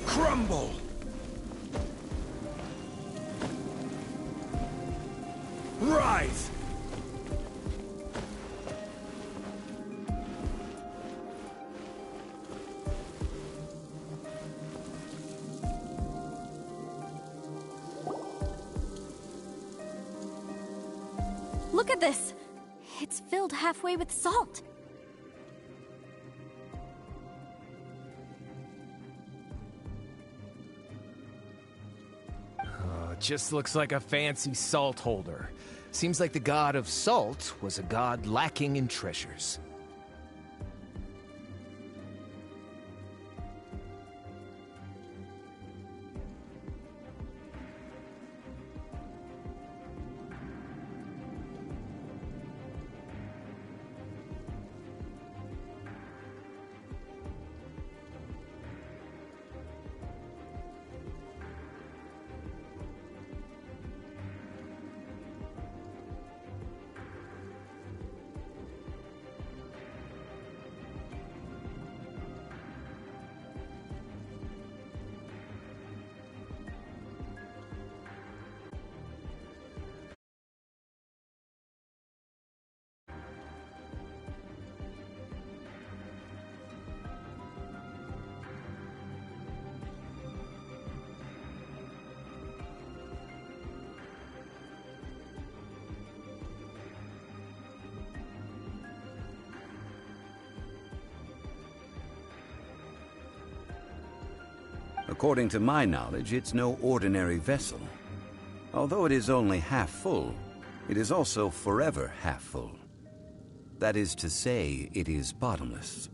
Crumble! Rise! Look at this! It's filled halfway with salt. Just looks like a fancy salt holder. Seems like the god of salt was a god lacking in treasures. According to my knowledge, it's no ordinary vessel. Although it is only half full, it is also forever half full. That is to say, it is bottomless.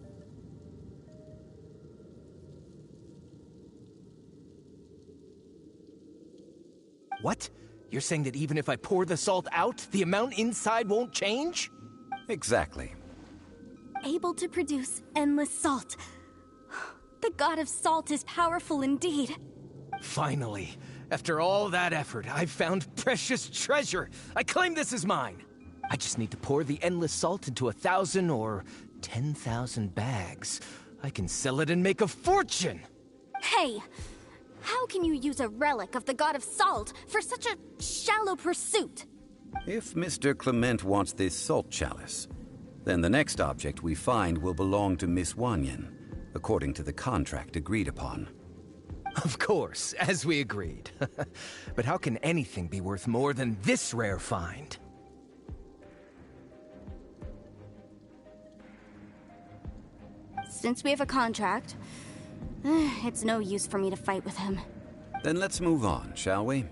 What? You're saying that even if I pour the salt out, the amount inside won't change? Exactly. Able to produce endless salt. The god of salt is powerful indeed. Finally, after all that effort, I've found precious treasure. I claim this as mine. I just need to pour the endless salt into 1,000 or 10,000 bags. I can sell it and make a fortune! Hey! How can you use a relic of the god of salt for such a shallow pursuit? If Mr. Clement wants this salt chalice, then the next object we find will belong to Miss Wanyan, according to the contract agreed upon. Of course, as we agreed. But how can anything be worth more than this rare find? Since we have a contract, it's no use for me to fight with him. Then let's move on, shall we?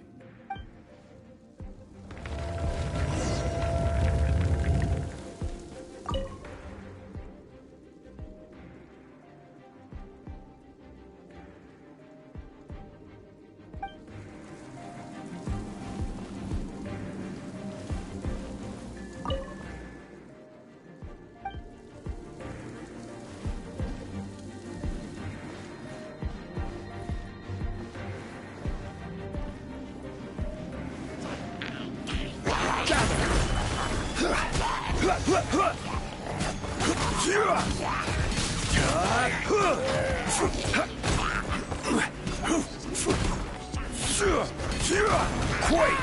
Quake!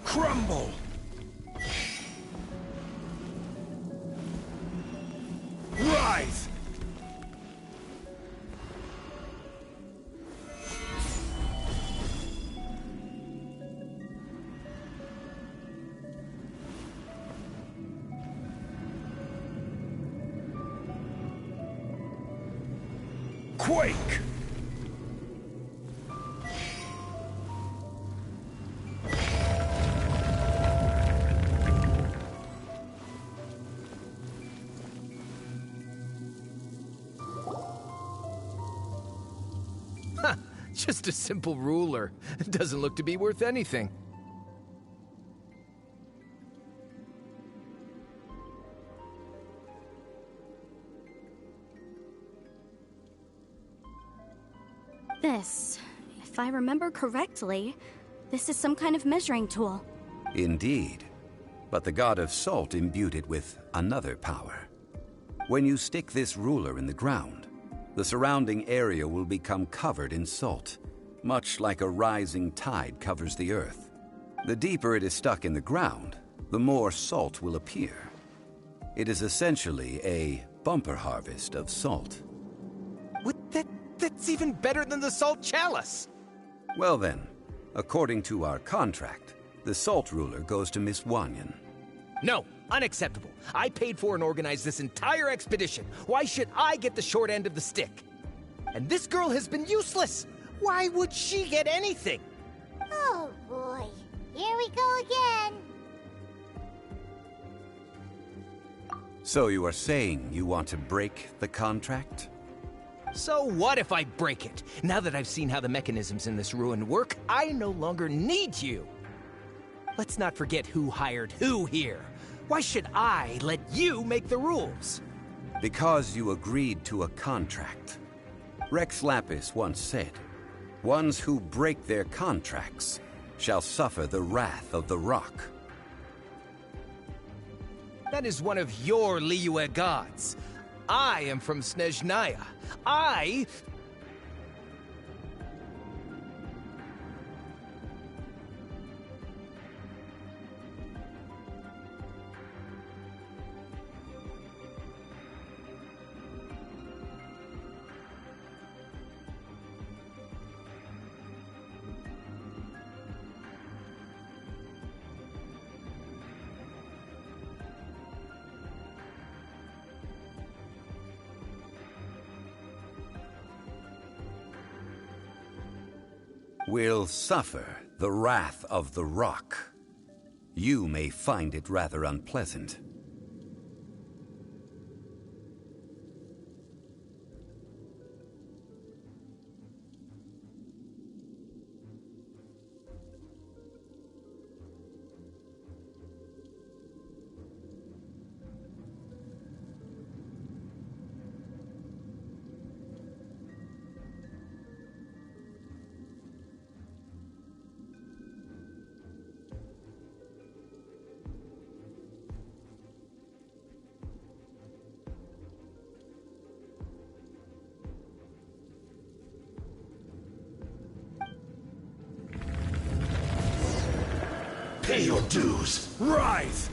Crumble! Rise! Quake! Just a simple ruler. It doesn't look to be worth anything. This, if I remember correctly, this is some kind of measuring tool. Indeed. But the god of salt imbued it with another power. When you stick this ruler in the ground, the surrounding area will become covered in salt, much like a rising tide covers the earth. The deeper it is stuck in the ground, the more salt will appear. It is essentially a bumper harvest of salt. What? That's even better than the salt chalice! Well then, according to our contract, the salt ruler goes to Miss Wanyan. No, unacceptable. I paid for and organized this entire expedition. Why should I get the short end of the stick? And this girl has been useless. Why would she get anything? Oh boy, here we go again. So you are saying you want to break the contract? So what if I break it? Now that I've seen how the mechanisms in this ruin work, I no longer need you. Let's not forget who hired who here. Why should I let you make the rules? Because you agreed to a contract. Rex Lapis once said, "Ones who break their contracts shall suffer the wrath of the rock." That is one of your Liyue gods. I am from will suffer the wrath of the rock. You may find it rather unpleasant. Pay your dues. Rise!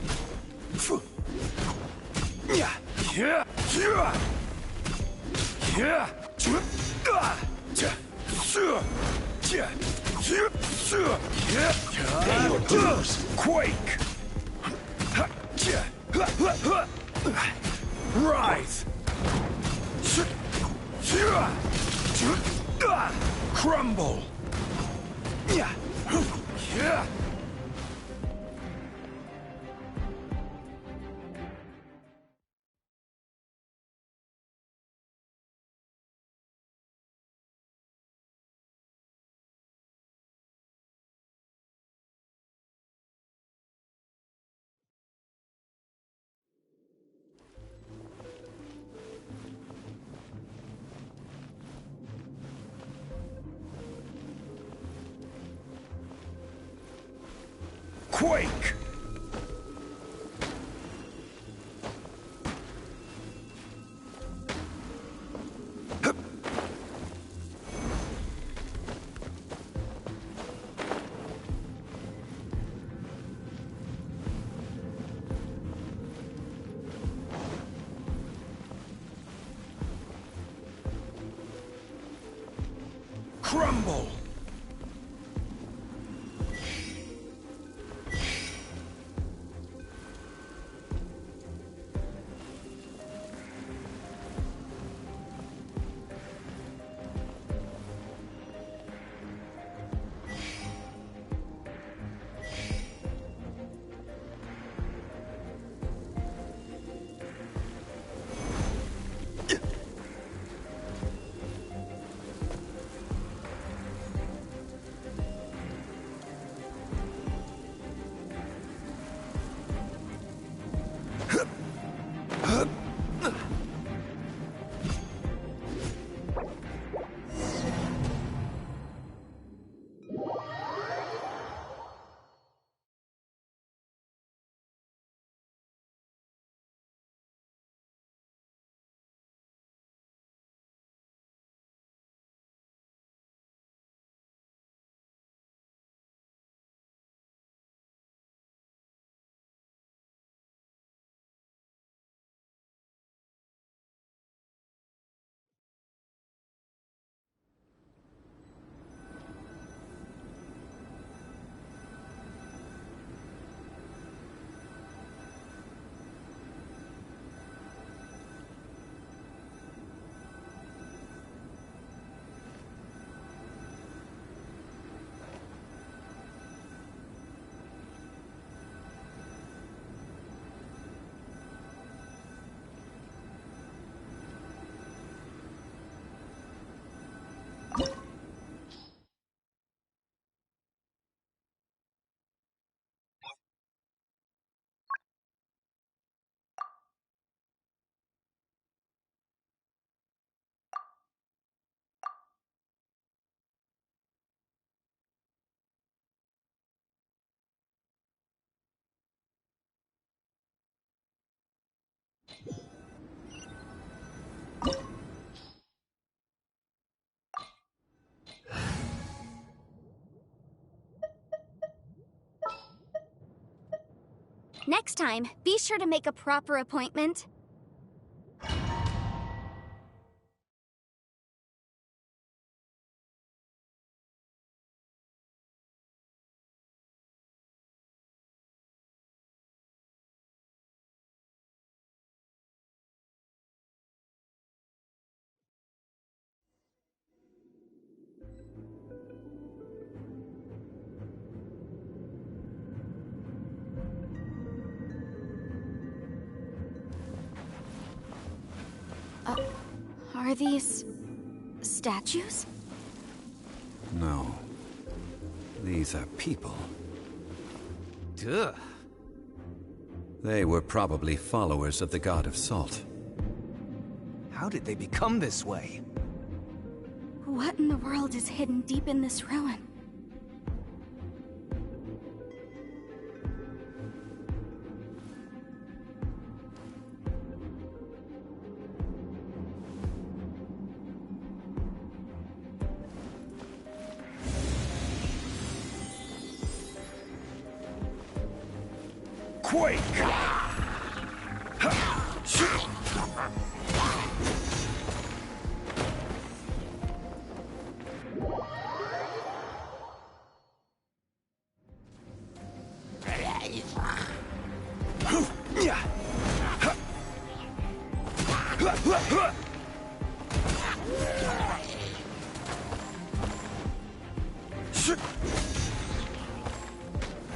Pay your dues. Quake! Rise! Crumble! Quake! Crumble! Next time, be sure to make a proper appointment. Are these statues? No. These are people. Duh. They were probably followers of the god of salt. How did they become this way? What in the world is hidden deep in this ruin? Quake!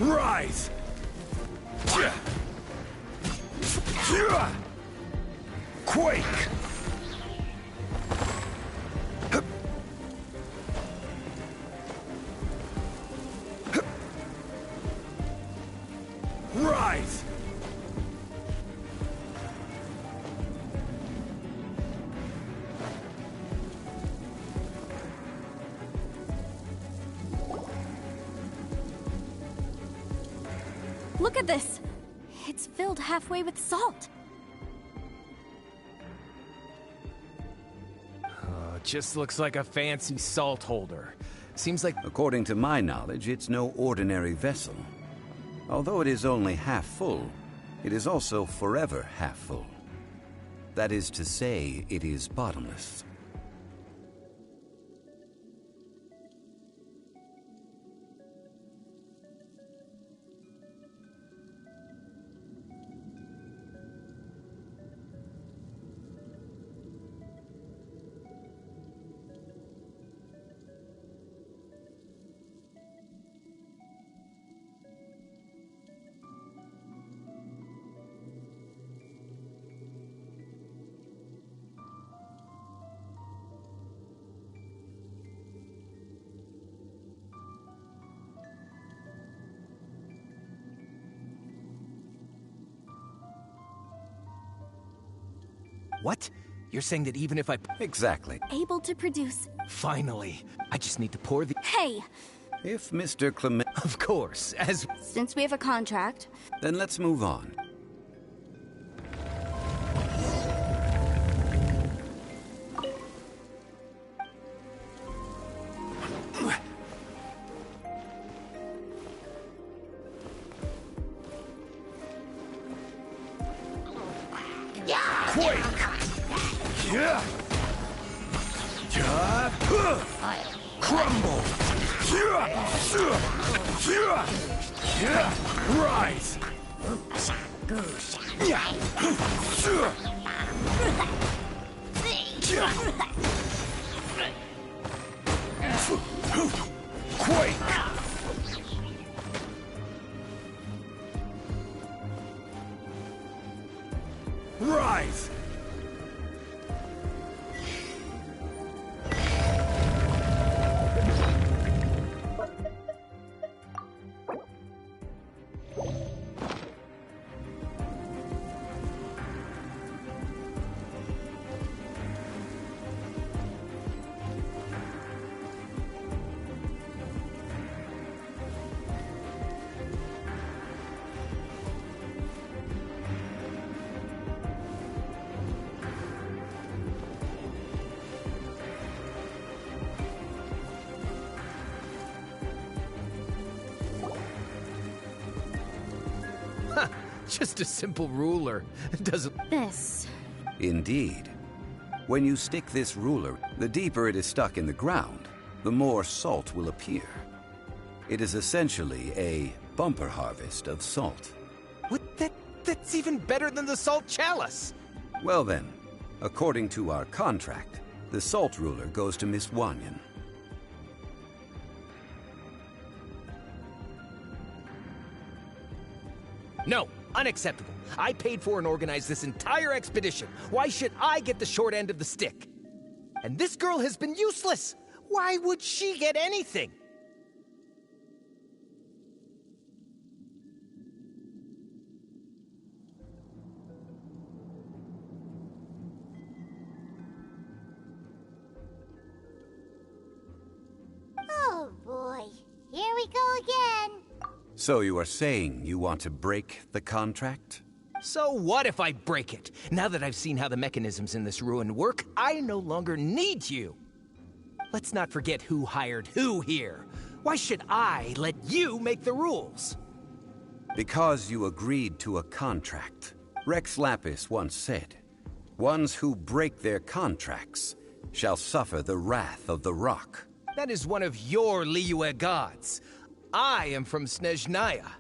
Rise! Quake! Rise! Look at this! It's filled halfway with salt. Just looks like a fancy salt holder. Seems like... According to my knowledge, it's no ordinary vessel. Although it is only half full, it is also forever half full. That is to say, it is bottomless. What? You're saying that even if I... Exactly. Able to produce... Finally. I just need to pour the... Hey! If Mr. Clement... Of course, as... Since we have a contract... Then let's move on. Quake! Yeah! Crumble! Rise! Quake! Rise! Just a simple ruler. It doesn't... This... Indeed. When you stick this ruler, the deeper it is stuck in the ground, the more salt will appear. It is essentially a bumper harvest of salt. What? That's even better than the salt chalice! Well then, according to our contract, the salt ruler goes to Miss Wanyan. No, unacceptable. I paid for and organized this entire expedition. Why should I get the short end of the stick? and this girl has been useless. Why would she get anything? Oh boy, here we go again. So you are saying you want to break the contract? So what if I break it? Now that I've seen how the mechanisms in this ruin work, I no longer need you. Let's not forget who hired who here. Why should I let you make the rules? Because you agreed to a contract. Rex Lapis once said, "Ones who break their contracts shall suffer the wrath of the rock." That is one of your Liyue gods. I am from Snezhnaya.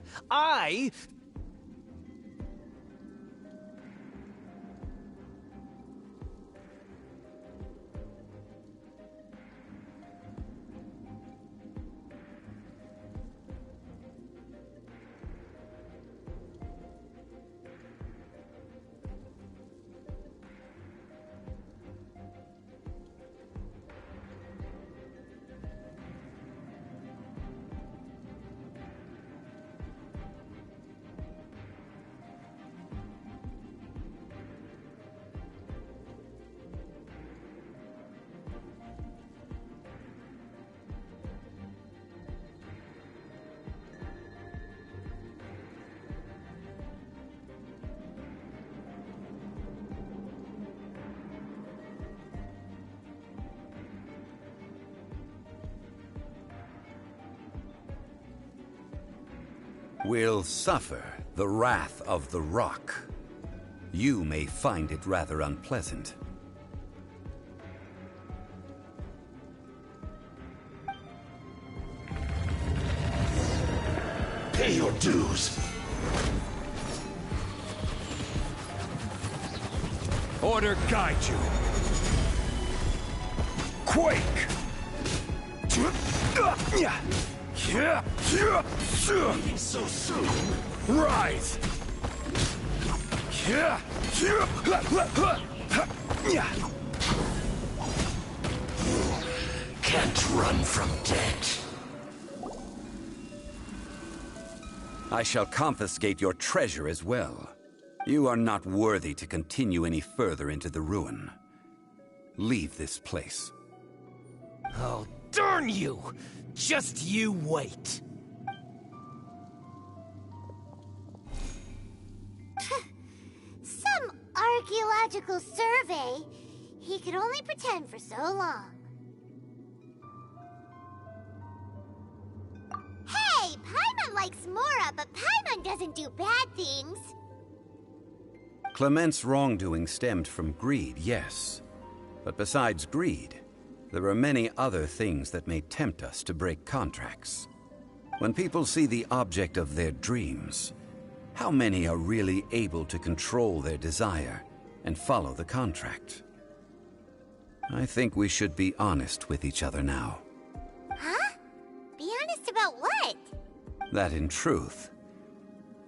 Will suffer the wrath of the rock. You may find it rather unpleasant. Pay your dues. Order guide you. Quake! So soon. Rise! Can't run from death. I shall confiscate your treasure as well. You are not worthy to continue any further into the ruin. Leave this place. Oh, darn you! Just you wait. Some archaeological survey. He could only pretend for so long. Hey, Paimon likes Mora, but Paimon doesn't do bad things. Clement's wrongdoing stemmed from greed, yes. But besides greed, there are many other things that may tempt us to break contracts. When people see the object of their dreams, how many are really able to control their desire and follow the contract? I think we should be honest with each other now. Huh? Be honest about what? That in truth,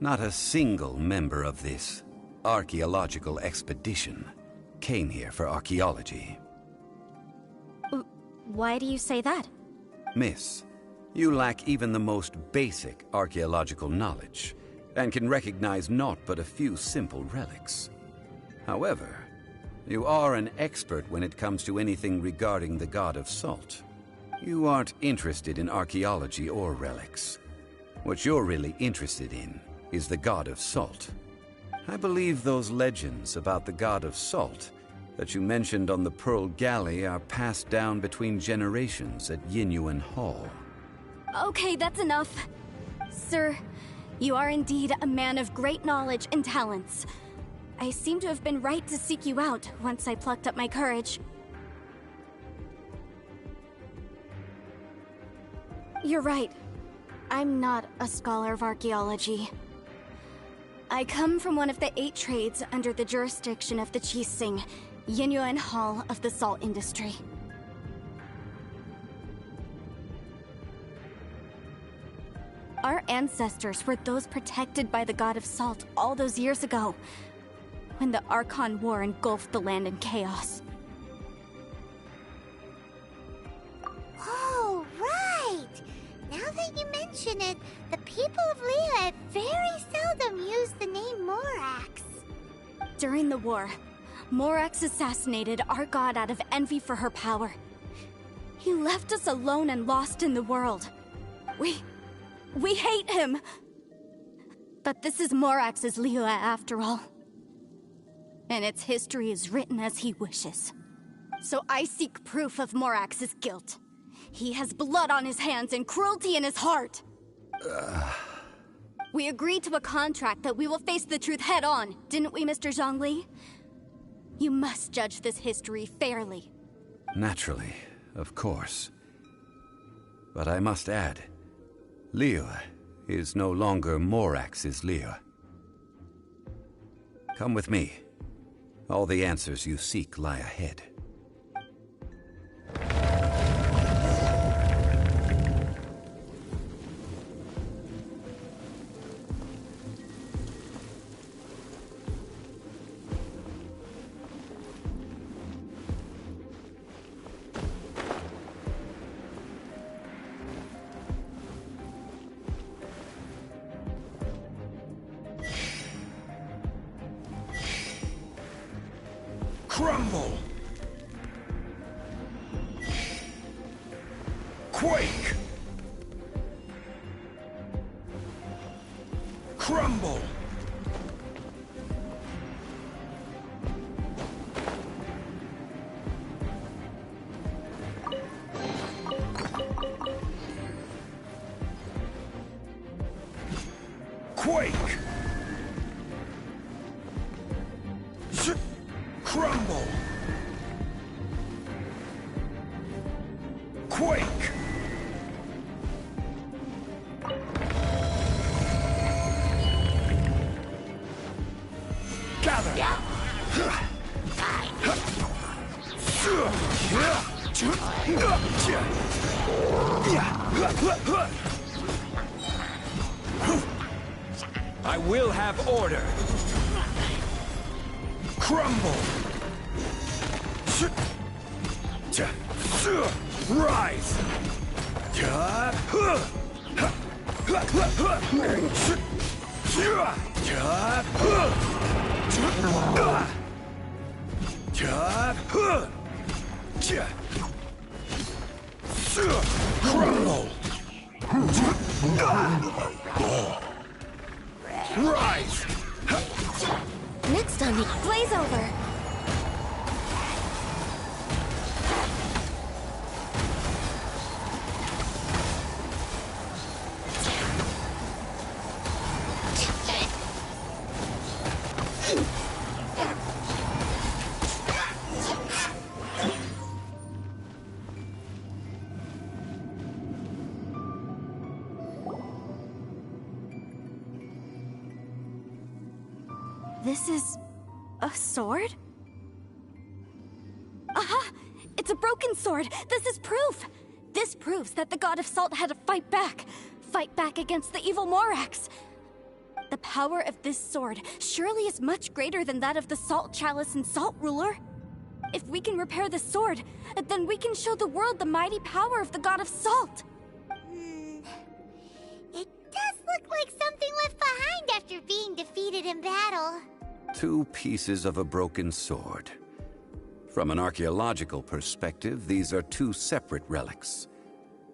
not a single member of this archaeological expedition came here for archaeology. Why do you say that? Miss, you lack even the most basic archaeological knowledge, and can recognize naught but a few simple relics. However, you are an expert when it comes to anything regarding the god of salt. You aren't interested in archaeology or relics. What you're really interested in is the god of salt. I believe those legends about the god of salt that you mentioned on the Pearl Galley are passed down between generations at Yinyuan Hall. Okay, that's enough. Sir, you are indeed a man of great knowledge and talents. I seem to have been right to seek you out once I plucked up my courage. You're right. I'm not a scholar of archaeology. I come from one of the 8 trades under the jurisdiction of the Qixing, Yinyuan Hall of the salt industry. Our ancestors were those protected by the god of salt all those years ago, when the Archon War engulfed the land in chaos. mention it, the people of Liyue very seldom use the name Morax. During the war, Morax assassinated our god out of envy for her power. He left us alone and lost in the world. We hate him! But this is Morax's Liyue after all. And its history is written as he wishes. So I seek proof of Morax's guilt. He has blood on his hands and cruelty in his heart. We agreed to a contract that we will face the truth head on, didn't we, Mr. Zhongli? You must judge this history fairly. Naturally, of course. But I must add, Liyue is no longer Morax's Liyue. Come with me. All the answers you seek lie ahead. Crumble! Quake! Crumble! Quake! Crumble! Quake! Gather! I will have order! Crumble! Rise! Crumble! Rise! Next on me, blaze over. This is a sword? Aha! It's a broken sword! This is proof! This proves that the god of salt had to fight back. Fight back against the evil Morax. The power of this sword surely is much greater than that of the Salt Chalice and Salt Ruler. If we can repair the sword, then we can show the world the mighty power of the god of salt. It does look like something left behind after being defeated in battle. 2 pieces of a broken sword. From an archaeological perspective, these are 2 separate relics.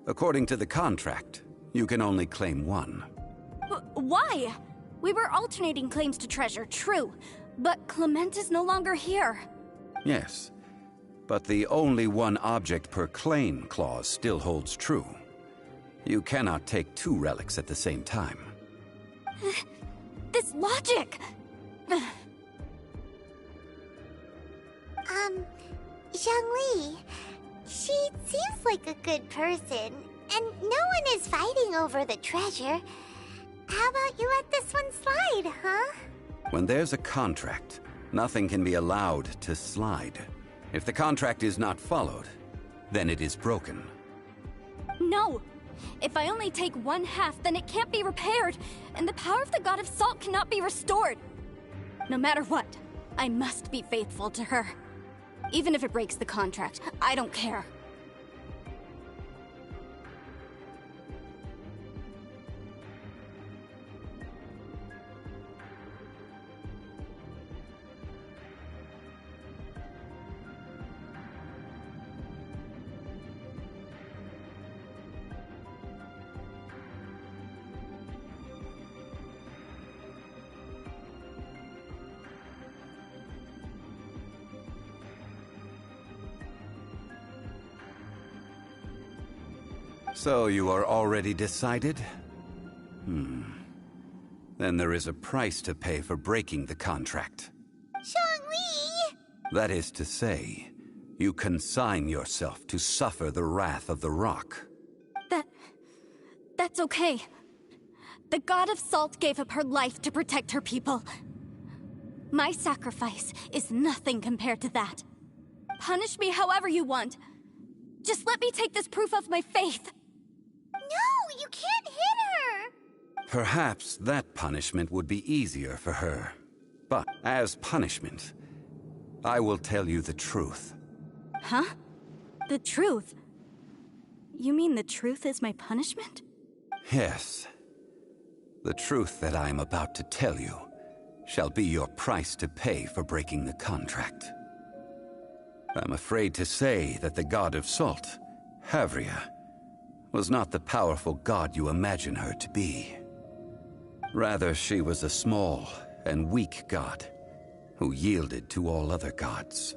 According to the contract, you can only claim one. Why? We were alternating claims to treasure, true. But Clement is no longer here. Yes, but the only one object per claim clause still holds true. You cannot take 2 relics at the same time. This logic! Zhongli, she seems like a good person, and no one is fighting over the treasure. How about you let this one slide, huh? When there's a contract, nothing can be allowed to slide. If the contract is not followed, then it is broken. No! If I only take 1/2, then it can't be repaired, and the power of the god of salt cannot be restored. No matter what, I must be faithful to her. Even if it breaks the contract, I don't care. So you are already decided? Then there is a price to pay for breaking the contract. Zhongli! That is to say, you consign yourself to suffer the wrath of the rock. That's okay. The God of Salt gave up her life to protect her people. My sacrifice is nothing compared to that. Punish me however you want. Just let me take this proof of my faith. No, you can't hit her! Perhaps that punishment would be easier for her. But as punishment, I will tell you the truth. Huh? The truth? You mean the truth is my punishment? Yes. The truth that I am about to tell you shall be your price to pay for breaking the contract. I'm afraid to say that the God of Salt, Havria, was not the powerful god you imagine her to be. Rather, she was a small and weak god who yielded to all other gods.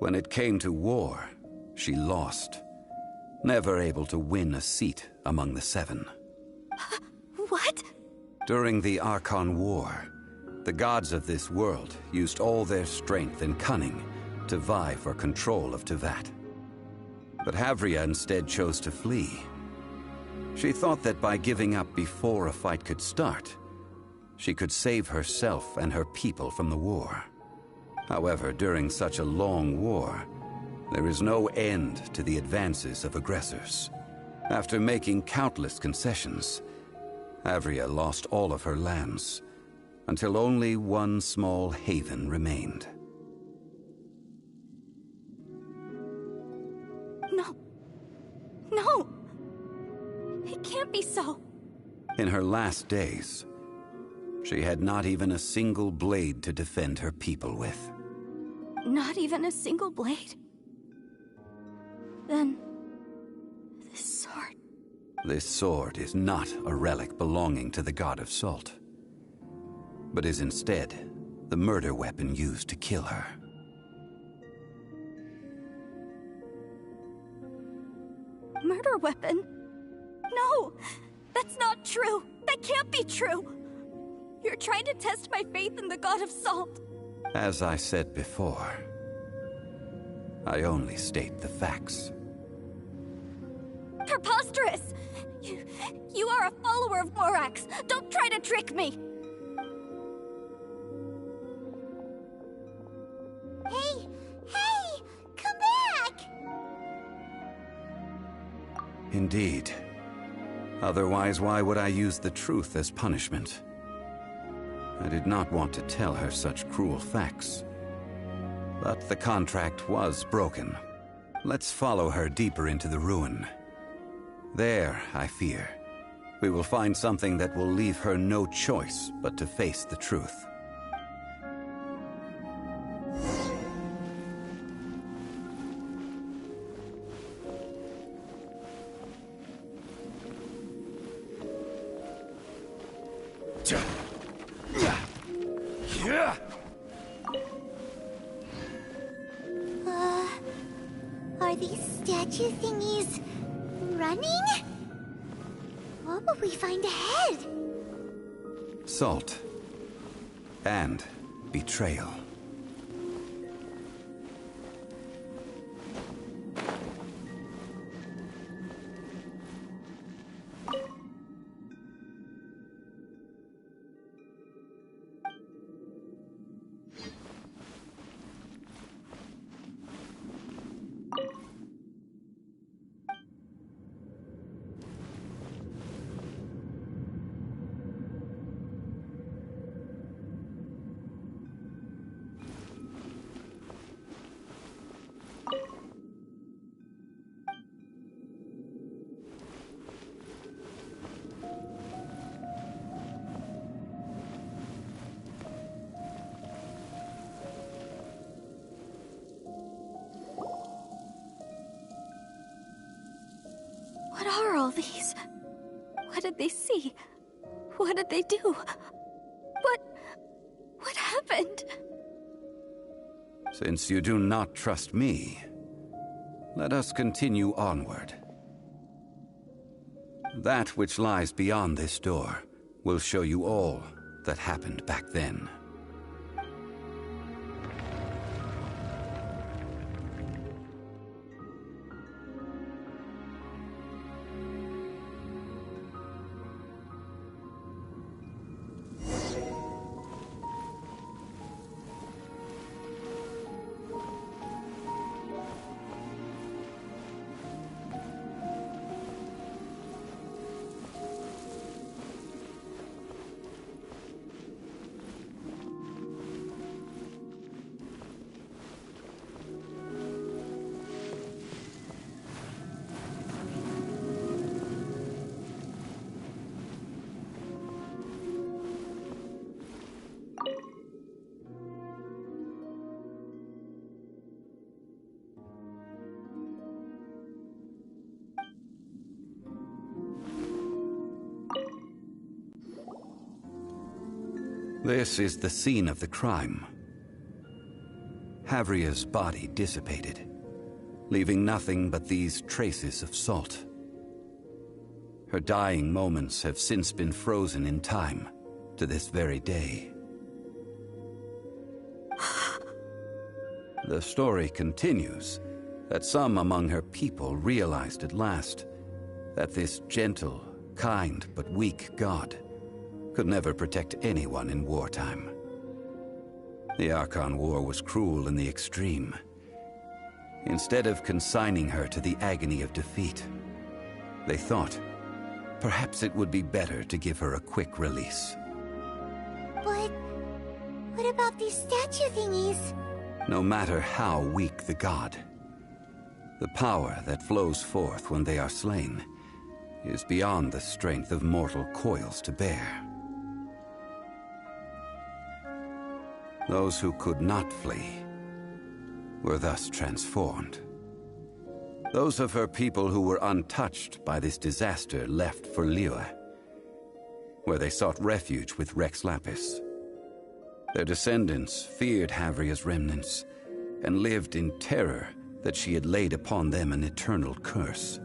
When it came to war, she lost, never able to win a seat among the seven. What? During the Archon War, the gods of this world used all their strength and cunning to vie for control of Teyvat. But Havria instead chose to flee. She thought that by giving up before a fight could start, she could save herself and her people from the war. However, during such a long war, there is no end to the advances of aggressors. After making countless concessions, Havria lost all of her lands, until only one small haven remained. No! It can't be so! In her last days, she had not even a single blade to defend her people with. Not even a single blade? Then... this sword... This sword is not a relic belonging to the God of Salt, but is instead the murder weapon used to kill her. Murder weapon? No! That's not true! That can't be true! You're trying to test my faith in the God of Salt! As I said before, I only state the facts. Preposterous! You are a follower of Morax! Don't try to trick me! Hey! Hey! Come back! Indeed. Otherwise, why would I use the truth as punishment? I did not want to tell her such cruel facts. But the contract was broken. Let's follow her deeper into the ruin. There, I fear, we will find something that will leave her no choice but to face the truth. Are these statue thingies running? What will we find ahead? Salt. And betrayal. What are all these? What did they see? What did they do? What happened? Since you do not trust me, let us continue onward. That which lies beyond this door will show you all that happened back then. This is the scene of the crime. Havria's body dissipated, leaving nothing but these traces of salt. Her dying moments have since been frozen in time to this very day. The story continues that some among her people realized at last that this gentle, kind, but weak god could never protect anyone in wartime. The Archon War was cruel in the extreme. Instead of consigning her to the agony of defeat, they thought perhaps it would be better to give her a quick release. But what about these statue thingies? No matter how weak the god, the power that flows forth when they are slain is beyond the strength of mortal coils to bear. Those who could not flee were thus transformed. Those of her people who were untouched by this disaster left for Liyue, where they sought refuge with Rex Lapis. Their descendants feared Havria's remnants and lived in terror that she had laid upon them an eternal curse.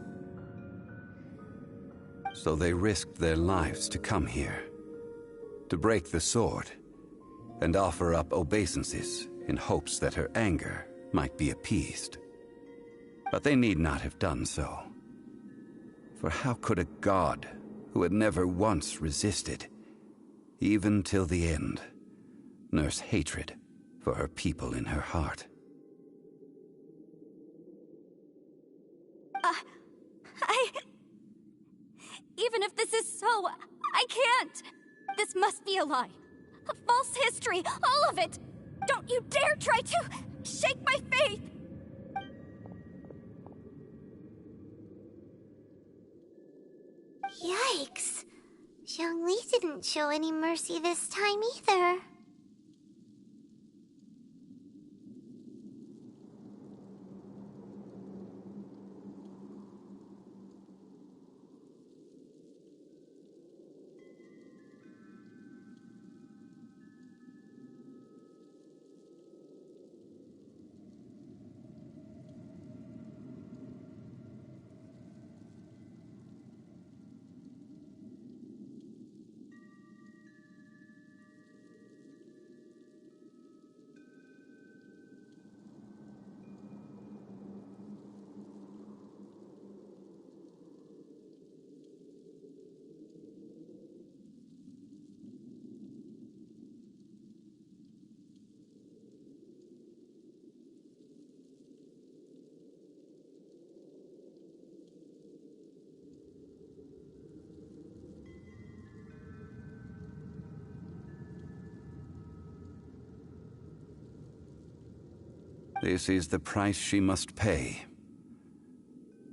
So they risked their lives to come here, to break the sword, and offer up obeisances in hopes that her anger might be appeased. But they need not have done so. For how could a god who had never once resisted, even till the end, nurse hatred for her people in her heart? Even if this is so, I can't! This must be a lie. A false history, all of it! Don't you dare try to shake my faith! Yikes. Zhongli didn't show any mercy this time either. This is the price she must pay.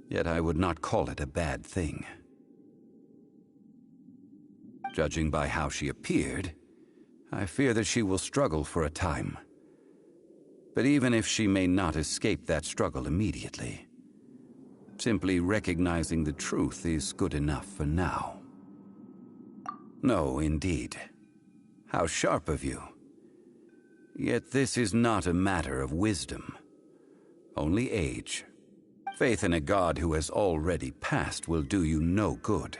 Yet I would not call it a bad thing. Judging by how she appeared, I fear that she will struggle for a time. But even if she may not escape that struggle immediately, simply recognizing the truth is good enough for now. No, indeed. How sharp of you. Yet this is not a matter of wisdom, only age. Faith in a god who has already passed will do you no good.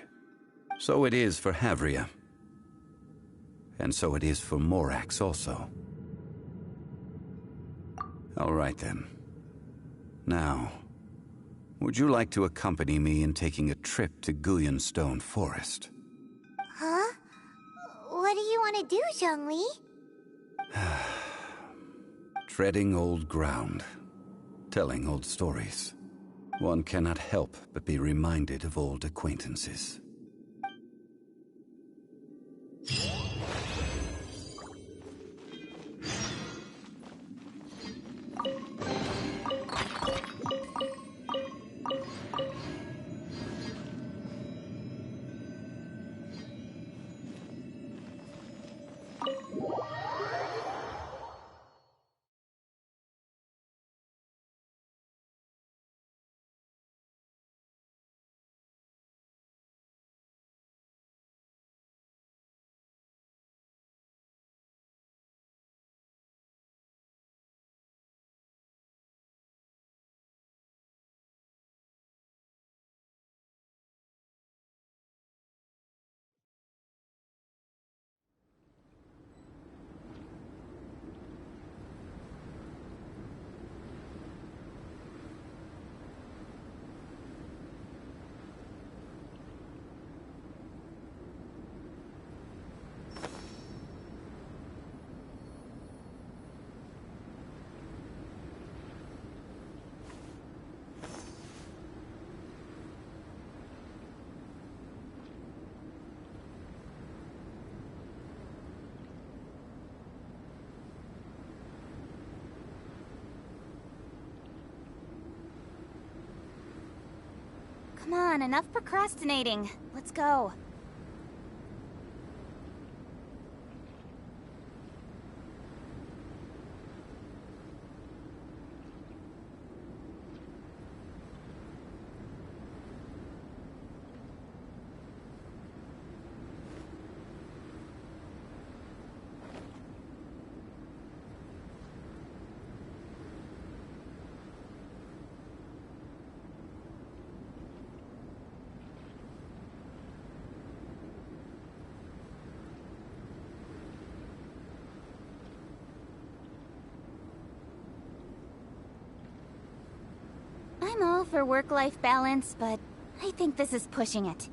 So it is for Havria. And so it is for Morax also. All right then. Now, would you like to accompany me in taking a trip to Guyonstone Forest? Huh? What do you want to do, Zhongli? Treading old ground, telling old stories. One cannot help but be reminded of old acquaintances. Come on, enough procrastinating. Let's go. I'm all for work-life balance, but I think this is pushing it.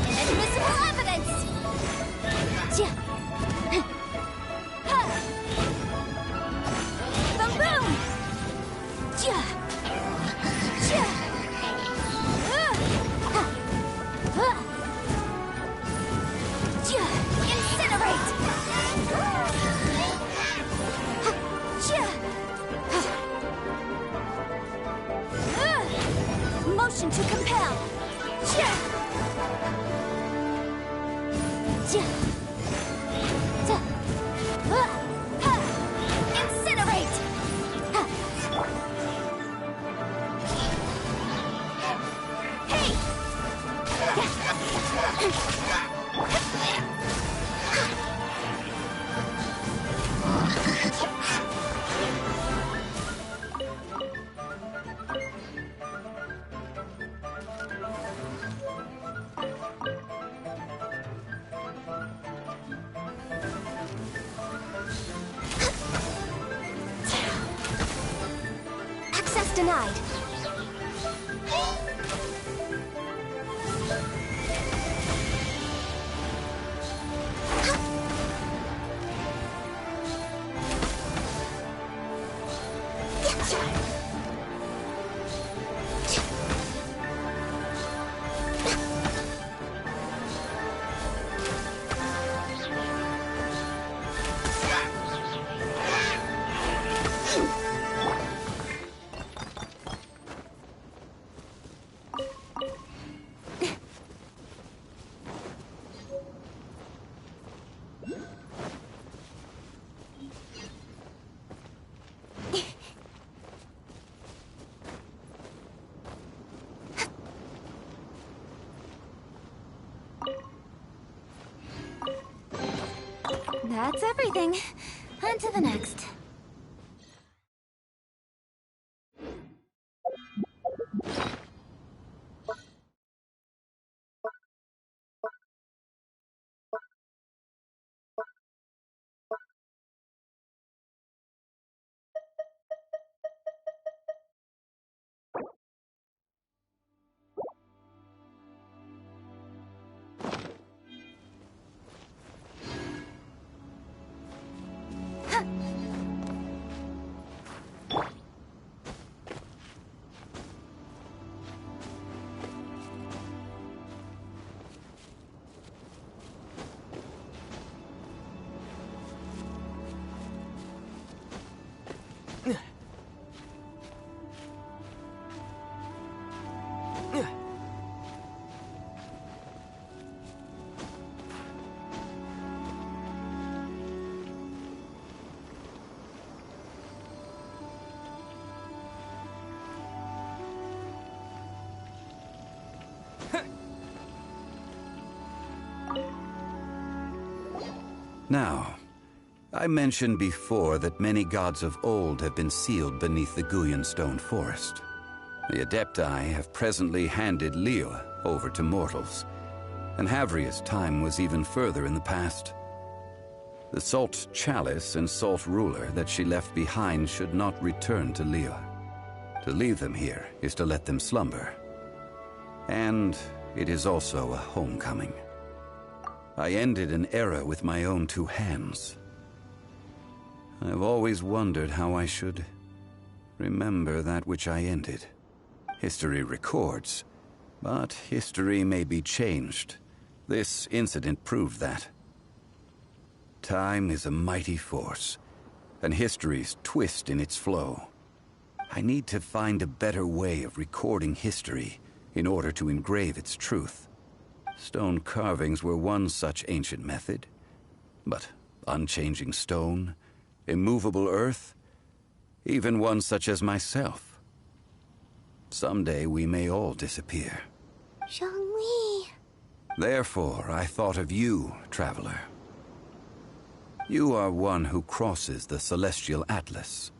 Inadmissible evidence! Boom boom! Incinerate! Motion to compel! Incinerate! Hey! Access denied. That's everything. On to the next. Now, I mentioned before that many gods of old have been sealed beneath the Guyan stone forest. The Adepti have presently handed Liyue over to mortals, and Havria's time was even further in the past. The Salt Chalice and Salt Ruler that she left behind should not return to Liyue. To leave them here is to let them slumber. And it is also a homecoming. I ended an era with my own two hands. I've always wondered how I should remember that which I ended. History records, but history may be changed. This incident proved that. Time is a mighty force, and history's twist in its flow. I need to find a better way of recording history in order to engrave its truth. Stone carvings were one such ancient method, but unchanging stone, immovable earth, even one such as myself. Someday we may all disappear. Zhongli. Therefore, I thought of you, traveler. You are one who crosses the celestial atlas,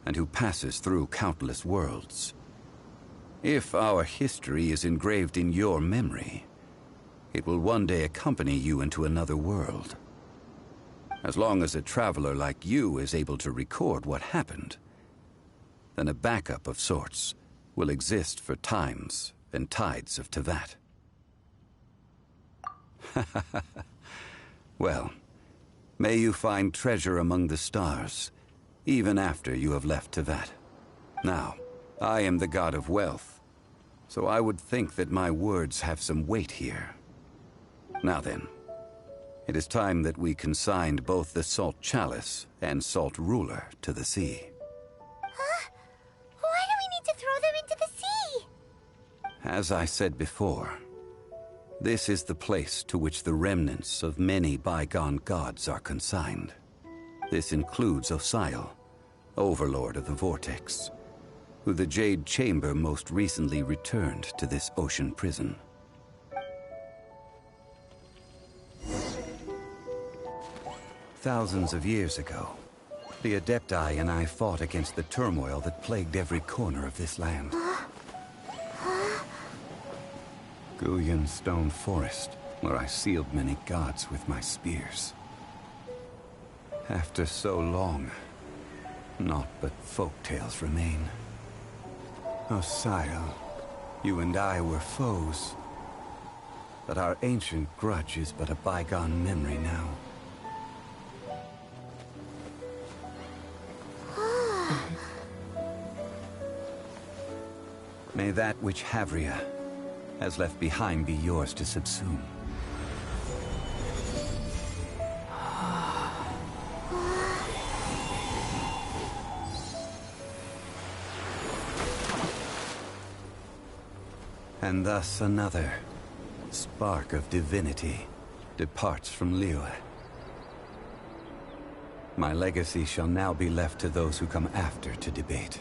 and who passes through countless worlds. If our history is engraved in your memory, it will one day accompany you into another world. As long as a traveler like you is able to record what happened, then a backup of sorts will exist for times and tides of Teyvat. Well, may you find treasure among the stars, even after you have left Teyvat. Now, I am the god of wealth, so I would think that my words have some weight here. Now then, it is time that we consigned both the Salt Chalice and Salt Ruler to the sea. Huh? Why do we need to throw them into the sea? As I said before, this is the place to which the remnants of many bygone gods are consigned. This includes Osial, Overlord of the Vortex, who the Jade Chamber most recently returned to this ocean prison. Thousands of years ago, the Adepti and I fought against the turmoil that plagued every corner of this land. Guyan Stone Forest, where I sealed many gods with my spears. After so long, naught but folk tales remain. Osial, you and I were foes, but our ancient grudge is but a bygone memory now. May that which Havria has left behind be yours to subsume. And thus another spark of divinity departs from Liyue. My legacy shall now be left to those who come after to debate.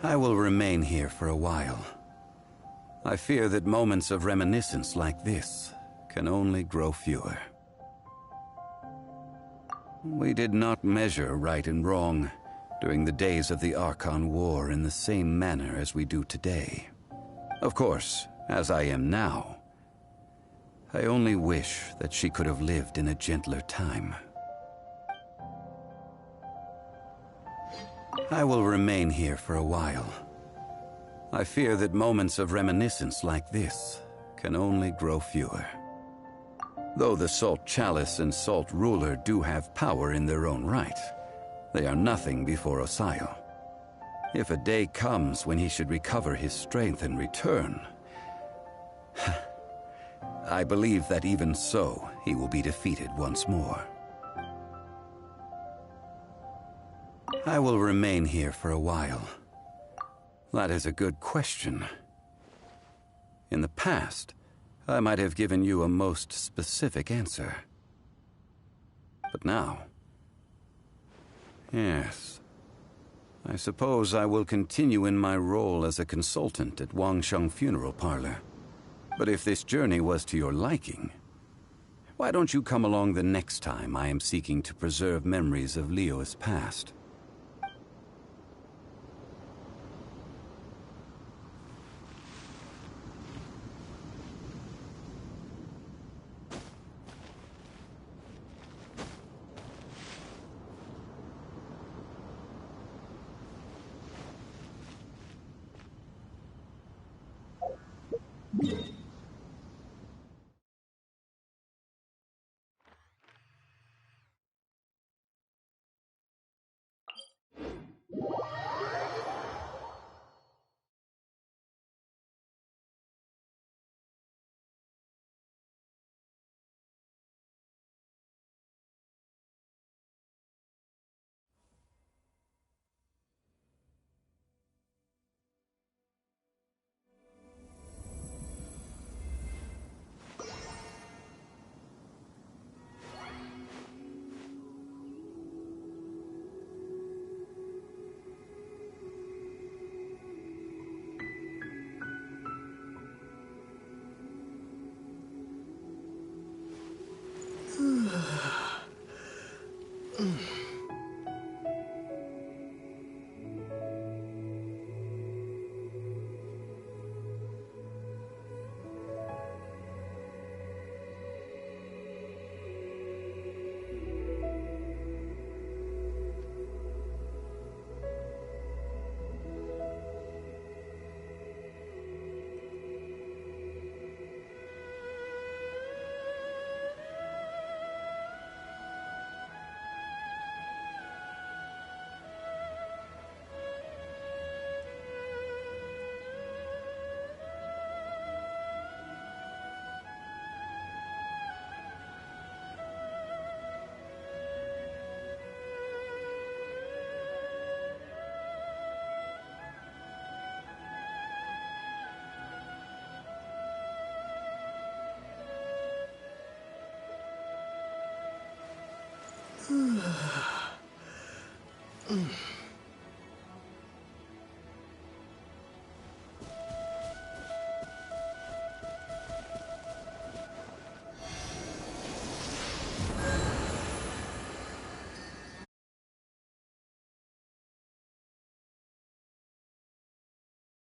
I will remain here for a while. I fear that moments of reminiscence like this can only grow fewer. We did not measure right and wrong during the days of the Archon War in the same manner as we do today. Of course, as I am now, I only wish that she could have lived in a gentler time. I will remain here for a while. I fear that moments of reminiscence like this can only grow fewer. Though the Salt Chalice and Salt Ruler do have power in their own right, they are nothing before Osial. If a day comes when he should recover his strength and return, I believe that even so, he will be defeated once more. I will remain here for a while. That is a good question. In the past, I might have given you a most specific answer. But now... yes. I suppose I will continue in my role as a consultant at Wangsheng Funeral Parlor. But if this journey was to your liking, why don't you come along the next time I am seeking to preserve memories of Liyue's past?